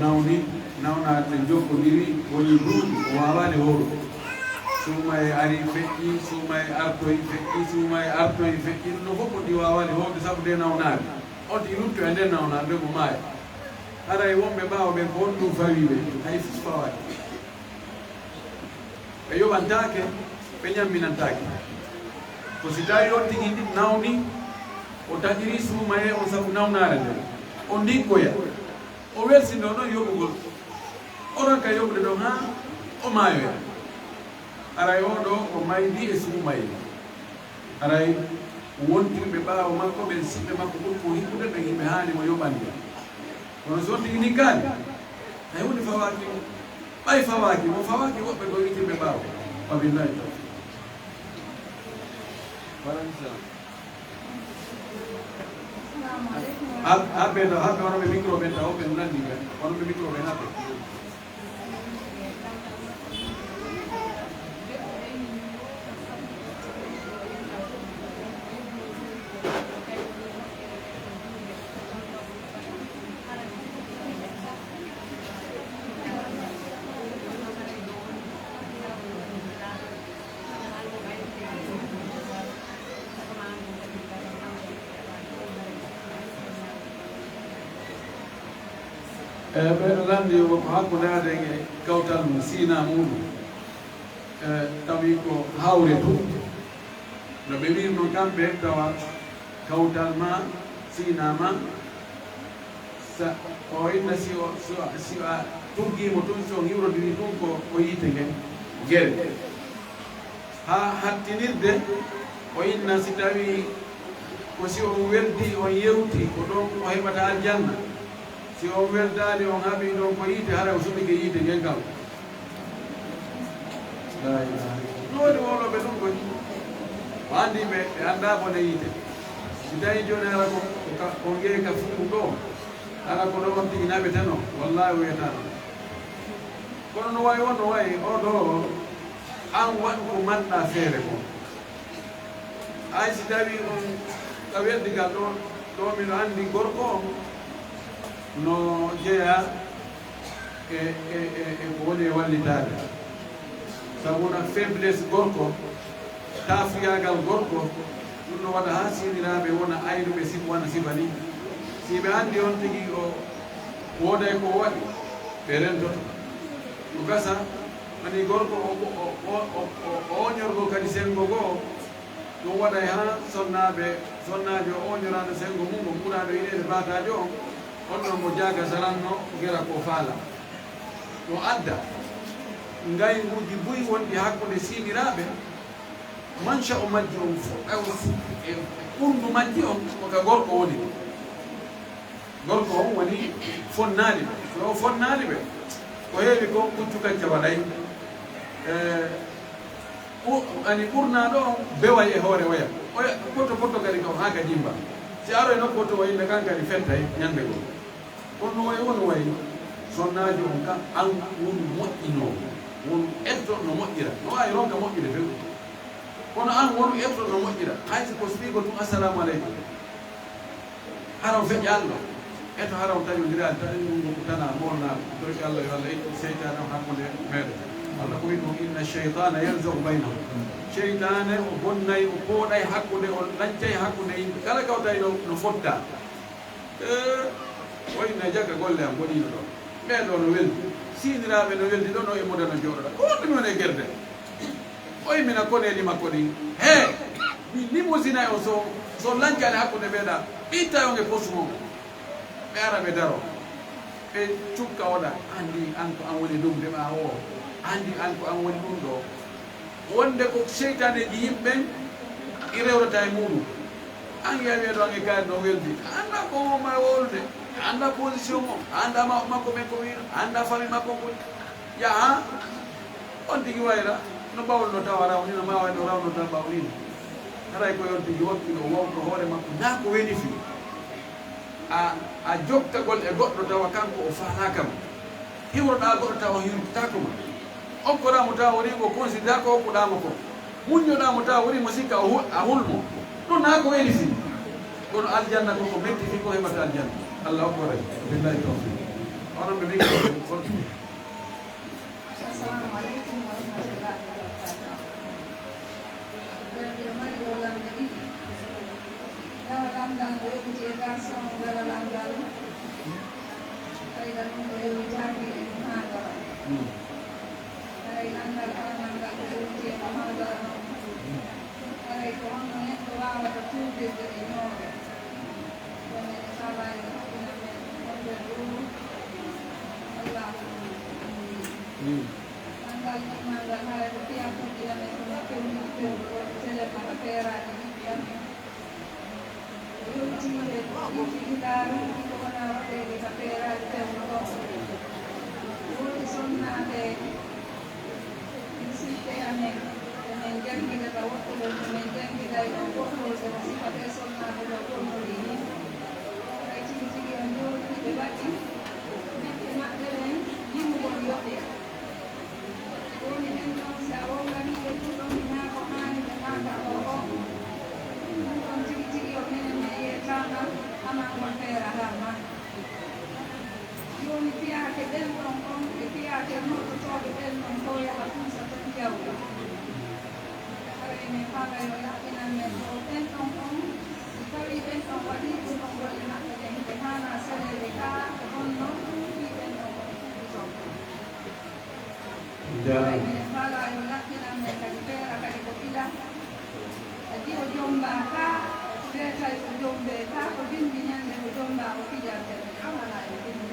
nawnade jokkodiri woni duuɓi o wawani howru suumaye ari feƴƴi suumaye artoyi feƴƴi suumaye artoyi feƴƴi ɗum ɗo fof ɗi wawani howde saabu nde nawnade on ɗi lutto e nden nawnade mo maaya haray wonɓe ɓawaɓe ko on ɗum fawiɓe hay fof fawaki ɓe yoɓantake ɓe ñamminantake ko si tawi on tigi ɗi nawni o taƴiri suumaye on saabu nawnare nde o ndikkoya o welsindo ɗon yoɓugol onon ka yoɓude ɗon ha o maayoya aray oɗo o maydi e suumaye aray wontirɓe ɓaawo makko ɓen siɓɓe makko ɓurko hikkude ɓe yimɓe haani mo yoɓande kono so tigi niggani hay hunde fawaki ɓay fawaki mo fawaki woɓɓe ɗo yitirɓe ɓaawo wabillahi tawfiq habɓe honoɓe micro ɓen taw ɓe nandi ɓen honoɓe micro ɓen habɓe ɓeɗo landi ko hakkudade e kawtal mum sina muɗum tawi ko hawre to no ɓe wirno kamɓe tawa kawtal ma sina ma sa o inna si a tuggimo tun so hiwrodiri tun ko o yiite ngen gueɗe ha hattinirde o inna si tawi ko si on weddi on yewti ko ɗon o heɓata aljanna si on weldani on haɓi ɗon ko yiite hara o soɓike yiite ngen kam ɗoni woloɓe ɗum koni o andi ɓe anda bone yiite si tawi joni ara ko ngeey ka fuɗum ɗo ara ko ɗo on tigi naɓe tan o wallahi wiyatano kono no wawi on no wayi oɗo an waɗ ko manɗa feere ko hay si tawi on a weddigal ɗo miɗo andi gorko on no jeeya ko woni e wallitade sabuna faiblesse gorko tafuyagal gorko ɗum no waɗa ha siniraɓe wona aynuɓe sibo wona siba ni si ɓe andi on tigi o wooday ko waɗi ɓe rentoto ko gasa ani gorko o oñorgo kadi sengo goo ɗum waɗa ha sonnajo o oñorano sengo mum mo ɓuraɗo yiɗede batajo on ɗon mo jaga salanno gera ko faala ɗo adda ngayguji buyi wonɗi hakkude siɗiraɓe manca o majji on e ɓurndu majji on koka gorko woni gorko on woni fonnaali ɓe so o fonnaali ɓe ko heewi ko ɓuccu kacca waɗay ani ɓurnaɗo on beway e hoore oya poto poto kadi kam ha ka jimba si aro e nokku to wayinde kan kadi fettay ñande goo kono no way woni way sonnaji on kam an won moƴƴinoo won etto no moƴƴira no wawi ronka moƴƴude few kono an won etto no moƴƴira hayso ko spigo ɗum assalamu aleykum haraw feƴƴa allah eto haraw taƴodira tawi ɗum ko tana molnaɗo torki allah yo allah itti seytane o hakkude meɗen allah ko wi ɗum inna cheytana yalzau baynahum cheytane o bonnay o pooɗay hakkude o laccay hakkude yimɓe kala kaw tawi no fotta wayne jagga golle am goɗino ɗo ɓeɗo no weldi siniraɓe no weldi ɗo no e modano jooɗoɗa ko ɗum woni e guerde o yimina koneli makko ɗin he mi limousine o so lancane hakkude ɓeeɗa ɓitta on e posmo ɓe ara ɓe daro ɓe cukka oɗa andi an ko an woni ɗum ndema o andi an ko an woni ɗum ɗo wonde ko seytaneji yimɓe i rewrata e muɗum an yawiyeɗo an e kaari no weldi anda ko ma wolde anda position o anda makko men ko wino anda famille makko ko yaha on tigi wayra no ɓawolno tawa raw ni no mawa no rawno taw ɓawnino haray ko yon tigi woppino wowno hoore makko na ko weni fi a jokkagol e goɗɗo tawa kanko o falakama hiwroɗa goɗɗo tawa hiwrtako ma okkoramo tawa worimo considéra ko hokkuɗama ko muññoɗamo tawa worimo sikka a hulmo ɗum na ko weni fi kono aljanna koko metti fi ko heɓata aljanna allah hokkore billahi tawfiq onon ɓe mbi Assalamu alaikum warahmatullahi wabarakatuh. Dawa lamdal ngo yeɓɓiti e garçon gara lamdal tawiɗa ɗum ko yewi jaabi e maagara haray andal aranal ngal ko yeɓɓiti e maagara noon haray ko honno neɗɗo wawata tuudirde e ñooɓe ɗon ene fawaani hakkille men wonde ɗum allahu andal ñimmal ngal haray ko piya fuɗɗina men kono pewni pewɗo ɗo téléphone ko feeraji yiɓɓi amen yontiide ɗiɗiɗaaru ko wona waɗeede ka feeraji pewno ɗo woni sonnaade en sikke amen emen janngida ka woɗɗugol emen janngida e ɗon goɗɗolde no sifate sonnaade ɗo gonɗoli ni hay tigi tigi on jooni ɓe waɗi neɗɗe maɓɓe ɓen yimmugol yoɓe woni ɓen ɗon si a wonganiɓe ɗuɗon naa ko haani ɓe maaka o ɗon tigi tigi o minen mi yeytama aman kon feeraha ma joni fiyaake ɓen ɗon on e fiyaake noddotoɓe ɓen ɗon ko yaha tuusa ton jawɗa haray min faala yo yaɓɓinan men o ɓen ɗon on so tawi ɓen ɗon waɗi ɗum ɗon golle maɓɓe ɗen ɓe hana selede ka e honno fi ɓen ɗon haray min faala yo yaɓɓinan men kadi feera kadi ko ɓila adi o jomba ka feetay ko jombe ka ko bindi ñande ko jomba o fijarte amana e bindi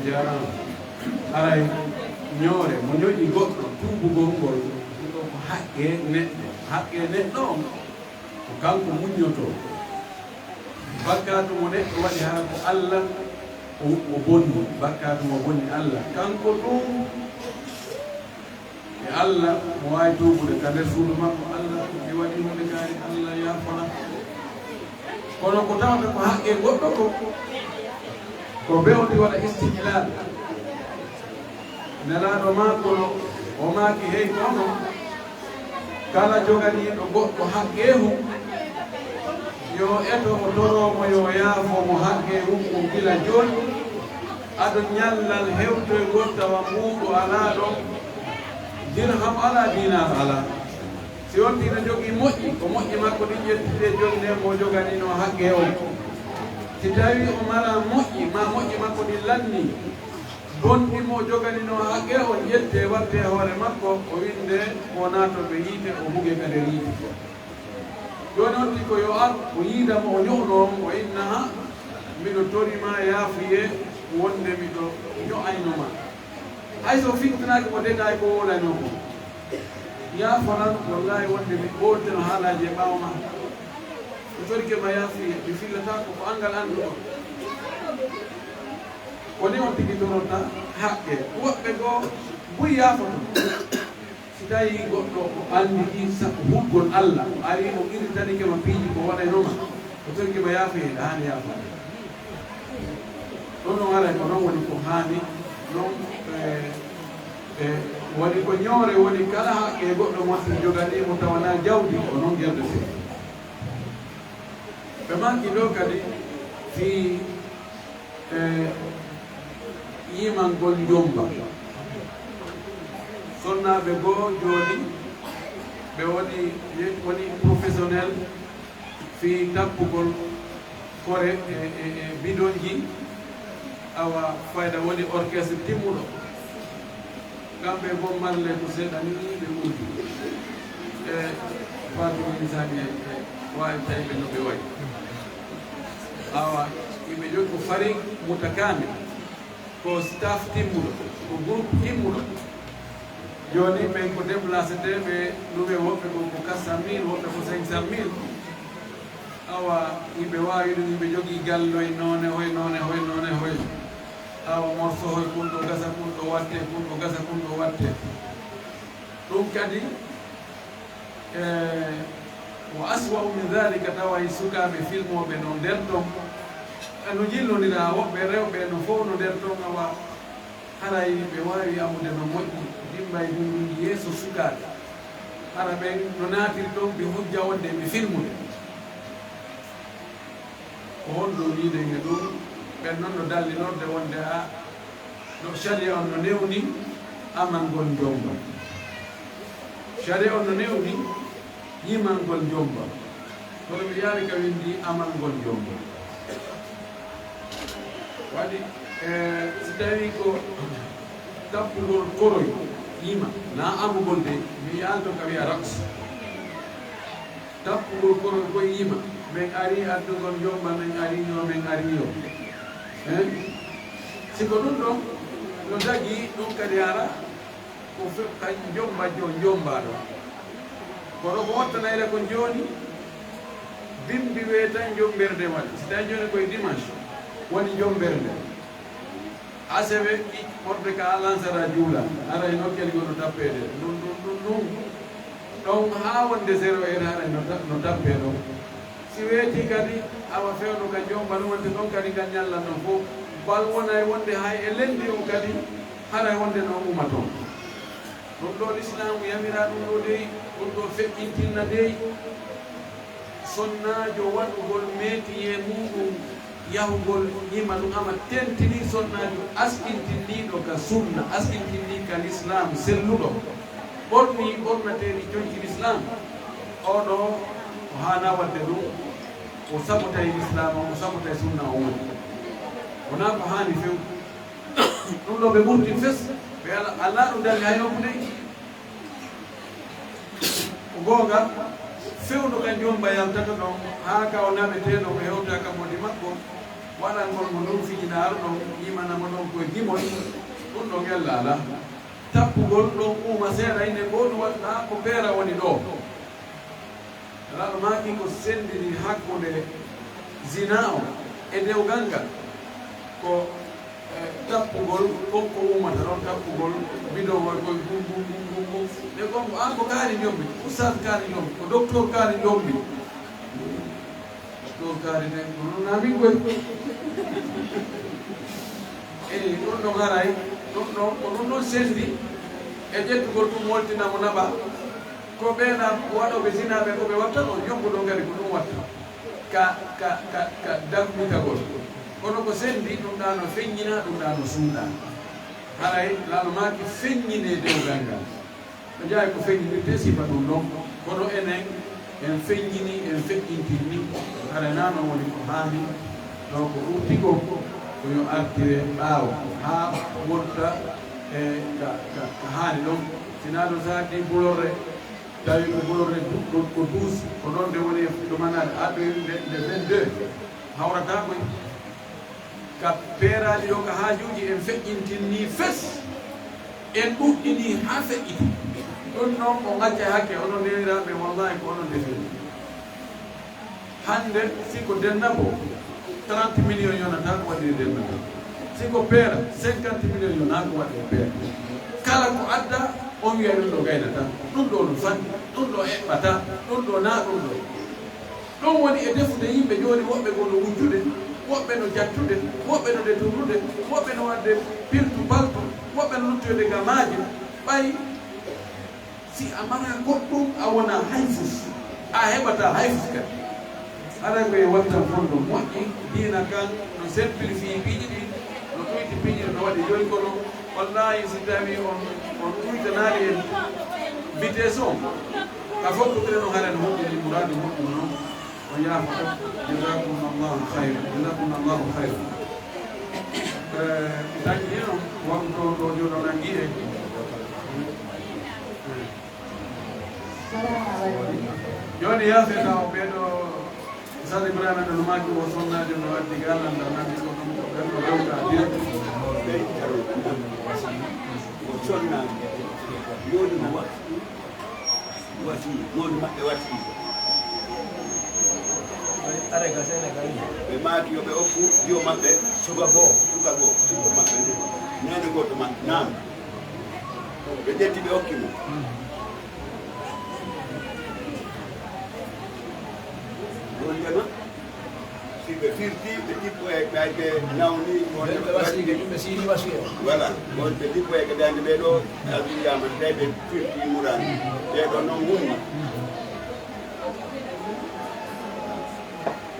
jarama haray ñoore mo ñoƴƴi goɗɗo tuubugol ngol ɗo ko haqqe neɗɗo on ko kanko muññoto bakkatu mo neɗɗo waɗi haa ko allah o bonni bakkatu mo bonni allah kanko ɗum e allah mo wawi tuubude ka nder suudu makko allah mi waɗi hunde kaari allah yafona kono ko tawata ko haqqe goɗɗo ko bewdi waɗa istihlal nelaɗo ma kono o maaki hey kono kala joganiɗo goɗɗo haqqehu yo eto o toromo yo yaafomo haqqe mum gila joni aɗo ñallal hewtoye gottawa mbuuɗo ala ɗo dirham ala dinar ala si on tina jogui moƴƴi ko moƴƴi makko ɗi ƴettide jogde mo joganino haqqe o si tawi o mara moƴƴi ma moƴƴi makko ɗi lanni bonɗi mo joganino haqqe o ƴette watte hoore makko o winde o naatoɓe yiite o huge kade yiite joni on ɗi ko yo ar o yiidamo o ñohnoom o inna ha miɗo torima yaafuye wonde miɗo ño'aynoma hay so fintanaki ko détail ko wolano ko yaafonan wallahi wonde mi ɓooteno haalaji e ɓawma mi torike ma yaafuye mi fillatako ko angal anduɗo woni on tigi toronta haqqe woɓɓe goo buy yaafoto si tawi goɗɗo o andi sakko huggol Allah ari o irritanike ma piiji ko waɗanoma o torike ma yaafoye haani yaafade ɗon noon alay ko noon woni ko haani noon woni ko ñoore woni kala haqqe goɗɗo mosi joganimo tawana jawdi ko noon gerdete ɓe manki ɗo kadi fi yimangol jomba sonnaɓe goo joni ɓe woni professionnel fi tappugol kore e bidonji awa fayda woni orchestre timmuɗo kamɓe bo malle ko seeɗa ni ɓe ɓurdi e fatumisani e wawi tawiɓe no ɓe wayi awa yimɓe joni ko fari mutakami ko staff timmuɗo ko groupe timmuɗo joni ɓen ko déplacé te ɓe ɗume woɓɓe ko 400 000 woɓɓe ko 500 000 awa yimɓe wawi ɗum yimɓe jogui galloye none hoy none hoy none hoy awa morso hoy kunɗo gasa kunɗo watte kunɗo gasa kunɗo watte ɗum kadi wo aswa'u min dhalika tawa e sukaɓe filmoɓe no nder ton no jillodira woɓɓe rewɓe no fof no nder ton awa haray ɓe wawi amude no moƴƴi dimbay ɗum yeeso sukaɓe hara ɓen no naatiri ɗon ɓe hujja wonde ɓe filmude ko honɗo wiide nge ɗum ɓen noon no dallinorde wonde a no caria on no newni amangol jomba caria on no newni yimangol jomba kono mi yaari ka windi amangol jomba waɗi si tawi ko tappugol koroy yima na amugol de mi yaalto ka wiya raks tappugol koroy koye yima min ari addugol jomba min ari yo min ari yo siko ɗum ɗon no dagi ɗum kadi ara ko ka jomba jo jombaɗo kono ko wattanayre ko joni bimbi we tan jomberde waɗi si tawi joni koye dimanche woni jomberde ACW ɓorde ka lansara juula ara e nokkel gono tappede ɗum ɗon ha wonde 0 heure haray no tappe ɗon si weeti kadi awa fewno ka jomba ɗum wonde ɗon kadi kan ñallan ɗon fof bal wonay wonde hay e lendi o kadi haray wonde no uma toon ɗum ɗo l'islamu yamira ɗum ɗo dey ɗum ɗo feƴƴintinna dey sonnajo waɗugol metiye muɗum yahugol yima ɗum ama tentini sonnajo askintinniɗo ka sunna askintinni ka l'islam selluɗo ɓorni ɓornateɗi joƴƴi l'islam oɗo o hana wadde ɗum o sabotay l'islam o sabotay sunna o woni wona ko hani few ɗum ɗo ɓe ɓurti fes ɓe ala ɗum dalli hay nokkude ko gonga fewno kan jomba yaltata ɗon ha ka o naɓeteɗo ko hewta ka modi makko waɗangol mo ɗum fijinaaro ɗon yimanamo ɗon koye gimol ɗum ɗo ngella ala tappugol ɗon uma seeɗa ine goo ɗum waɗa ko beera woni ɗo alaɗo maki ko sendiri hakkude zina o e dewgal ngal ko tappugol ɗon ko umata ɗon tappugol bidowol koye gum gum gum gum gum ɓe gon ko an ko kaari jombi oustad kaari jombi ko docteur kaari jombi docteur kaari de ko noon namin koy eyi ɗon ɗon haray ɗum ɗon ko ɗum ɗon sendi e ƴettugol ɗum moltinamo naɓa ko ɓeena waɗoɓe sinaɓe ko ɓe watta ɗon jombuɗo kadi ko ɗum watta ka dammitagol kono ko sendi ɗum ɗa no feññina ɗum ɗa no suuɗa haray laalo maki feññine dewgal ngal no jaawi ko feññinirte sifa ɗum ɗon kono enen en feññini en feƴƴintinni haray na noon woni ko haandi donc ɗum ko yo artire ɓaawo haa wonta e ka haani ɗon sina ɗo saati ɓulorre tawi ko ɓulorre ko 12 ko ɗon nde woni ɗumanade aɗo nde 22 hawrata koy ka peeraɗi ɗo ka haajuji en feƴƴintinni fes en ɗuɗɗini haa feƴƴiti ɗum noon ko gacca hakke onon ndeniraɓe wallahi ko onon defiri hande siko dennabo 30 millions yonata ko waɗiri dennabo siko peera 50 millions yona ko waɗi peera kala ko adda on wiya ɗum ɗo gaynata ɗum ɗo ɗum fanni ɗum ɗo eɓɓata ɗum ɗo na ɗum ɗo ɗum woni e defude yimɓe joni woɓɓe gono wujjude woɓɓe no jattude woɓɓe no deturnude woɓɓe no wadde piltu baltu woɓɓe no luttoyde gamaji ɓay si a mara goɗɗum a wona hayfus a heɓata hayfus kadi ara koye wattan fonɗo moƴƴi dina kan no simplifie piiji ɗi no ɗoyti piiji ɗi no waɗi joni kono wallahi si tawi on ɗuytanali en vitesse o ka fokkotire no haren hoɗɗini mouradu moƴƴum noon o yaafa jasakumllahu hayra jasakumllahu hayra taƴƴi noon wonto ɗo joɗo nangi e joni yaafe taw ɓeɗo sal ibrahima no maki o sonnajo no waddi galanda nandi ko ɗum ɓeɗo rewta direct o sonnaa yoni mo wati noni maɓɓe wati are ga Sénégal ɓe maaki yoɓe hokku dio maɓɓe suka goo suka maɓɓe nde nene goto maɓɓe naam ɓe ƴetti ɓe hokki mo ɗon ndema si ɓe firti ɓe ɗippo e ɓayɓe nawni ɓe wasige ɓe siini wasi o voilà on ɓe ɗippo e gaɗande ɓeɗo alwiyama tawi ɓe firti murani ɓeɗo noon humni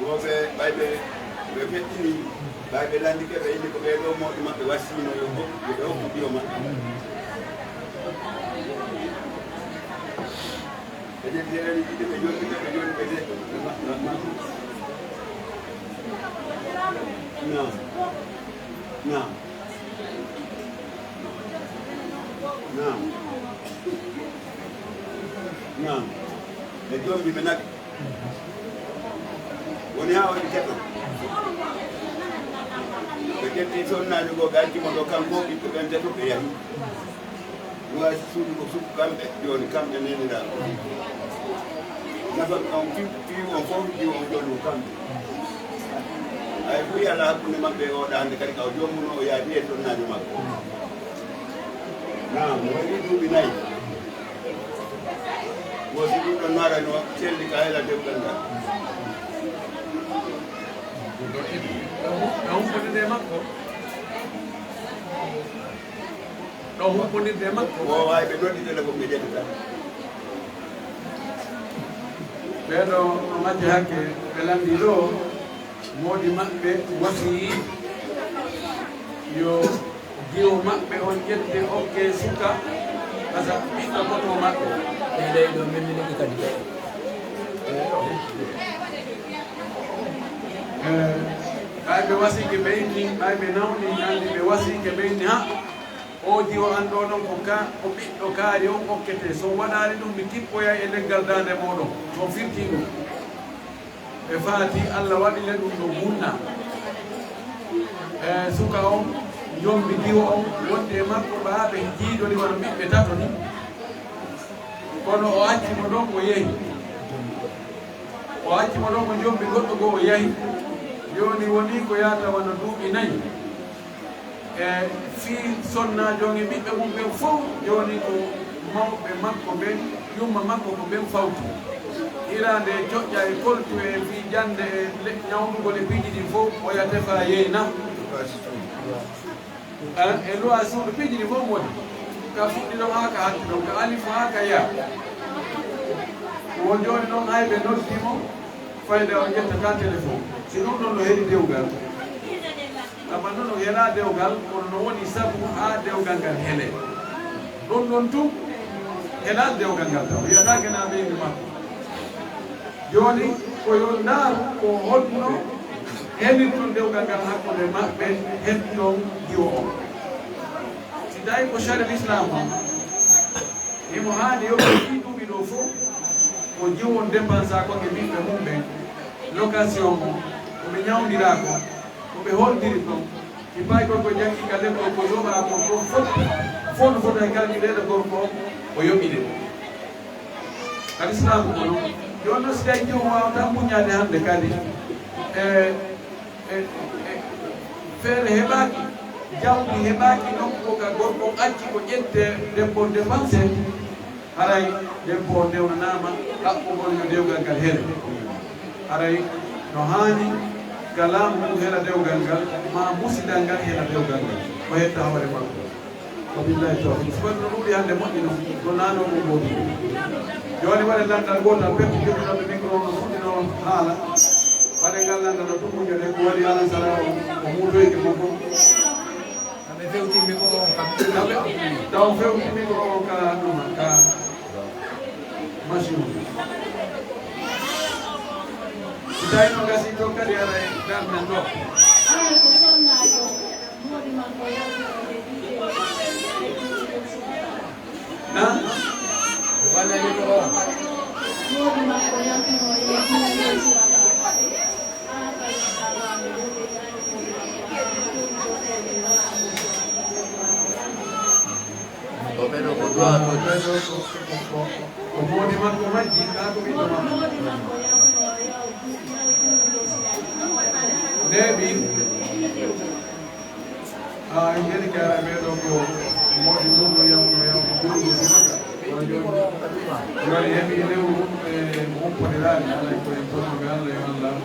woɓe ɓayɓe ɓe feƴƴini ɓayɓe landike ɓe inni ko ɓeɗo moɗo maɓɓe wassino yo ɓe hokku ɓiyo maɓɓe ɓe ƴettirani ɗiɗi ɓe jolɗiɓe ɓe joni ɓe de non non non non ɓe jombi ɓe nagge woni ha waɗi keɗɗo ɓe ƴetti sonnajo go ɓe accimo ɗo kanko ɓiɓɓe ɓen teto ɓe yahi wasi suudu ko suku kamɓe joni kamɓe neniraɓe nafa on fi on fof ji on joni ko kamɓe ay ɓuuri ala hakkude maɓɓe oɗa hande kadi kaw jomuno o yaadi e sonnajo makko nam no waɗi duuɓi nayyi wosi ɗum ɗon marani o selli ka hela dewgal ngal ɗo humɓonirde makko ɗo humɓonirde makko o wawi ɓe noddi téléphone ɓe ƴettata ɓeɗo no majji hakke ɓe landi ɗo moodi maɓɓe wasi yo diwo maɓɓe on ƴette hokke suka kasa ɓiɗɗo koto maɓɓe ley ɗo memminiki kadi ɓayɓe wasike ɓeyni ɓayɓe nawni ñandi ɓe wasike ɓeyni ha o diwo an ɗo ɗon ko ɓiɗɗo kaari on hokkete so waɗani ɗum mi kippoya e leggal dande moɗon so firti ɗum ɓe faati Allah waɗile ɗum ɗo munna suka on jombi diwo on wonde makko ɓaaɓe jiiɗoni wano ɓiɓɓe tato ni kono o accimo ɗon ko yehi o accimo ɗon ko jombi goɗɗo goo o yahi joni woni ko yata wano duuɓi nayyi e fii sonnajo e ɓiɓɓe mum ɓen fof joni ko mawɓe makko ɓen yumma makko ko ɓen fawti hirande joƴƴa e koltu e fi jande e ñawdugol e piiji ɗi fof o ya tefa yeyna e loi suuɗo piiji ɗi fof woni ka fuɗɗi ɗon ha ka hatti ɗon ka alifu ha ka yaa won joni ɗon hayɓe noddimo fayde o ƴettata téléphone si ɗum ɗon no heeɗi dewgal amma noon o heeɗa dewgal kono no woni sabu ha dewgal ngal heele ɗum ɗon tum heɗal dewgal ngal taw wiyatake na ɓeydi makko joni koyo ndaaru ko holno heɓi ɗum dewgal ngal hakkude maɓɓe heɓɗon jiwo o si tawi ko charia l'islam o imo haani yoɓe ɗi ɗuuɓi ɗo fof ko jiwon dépense a koɓe ɓiɓɓe mum ɓe location o koɓe ñawdirako koɓe holdiri ɗon mi payi gorko janggi ka lekkol ko yoɓa kon ɗon fof fof no fota e calculeɗo gorko o yoɓide kadi islam ko noon joni noon si tawi jomum wawata muñade hande kadi feere heɓaki jawdi heɓaki nokku ka gorko acci ko ƴette debbo dépense haray debbo o ndewnanama ɗaɓɓugol yo dewgal ngal heere haray no hani ka laamu ngu heɗa dewgal ngal ma musidal ngal heɗa dewgal ngal o hetta hoore makko wabillahi tawfiq kono no ɗuuɗi hande moƴƴi noon ko nano ɗum gotu joni waɗe landal gotal peppi joguinoɓe micro no fuɗɗino haala waɗe ngal landal no tummujo de ko waɗi alansara o muutoyke makko aɓe fewti micro on kam taw fewti micro on ka ɗuma ka machine si tawi no gasi to kadi ara e darnan ɗo na walla micro on Opedo ko dua o modi man ko majji ka ko ɓiɗɗo makko neeɓi en jeni ke ara ɓeɗo ko modi ɗum no yamno ɓurɗo simaka joni heɓi lewru e umpodirani alay koye tornoɓe allah yo allah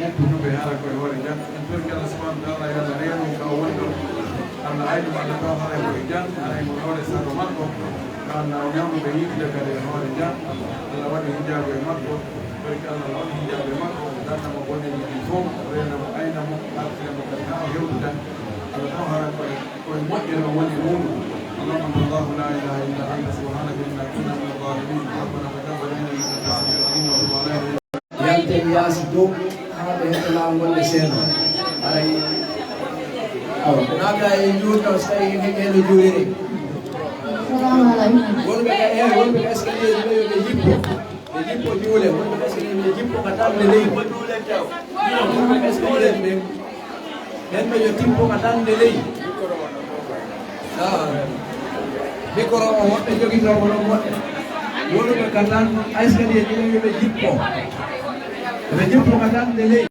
umpunuɓe hara koye hoore jam en torki allah subahanahu wa taala yo allah reenu ka o woni ɗo Allah aydu Allah taw haray koye jam haray mo hoore sago makko Allah o ñawnuɓe yiɗde kadi e hoore jam Allah waɗi hijabu e makko torki Allah waɗi hijabu e makko darnamo bonneji ɗi fof renamo aynamo artiremo kadi ha o hewtuda Allah taw hara koye moƴƴere o woni muɗum اللهم الله لا اله الا انت سبحانك انا كنا من الظالمين ربنا تقبل منا انك انت السميع العليم وتب علينا yalti yaasi dow haɓe heɓe lawol gonɗe seeno aray naga e juuɗo so tawi heɓeno juuriri wonɓe wonɓe ka escalier ji ɓe jippo juule wonɓe ka escalier ɓe jippo ka tamde leydi wonɓe ka escalier ɓe ɓen ɓe yo tippo ka tamde leydi micro o woɓɓe jogito ko ɗon woɗɗe wonɓe ka tan escalier ji ɓe ɓe jippo ka tamde leydi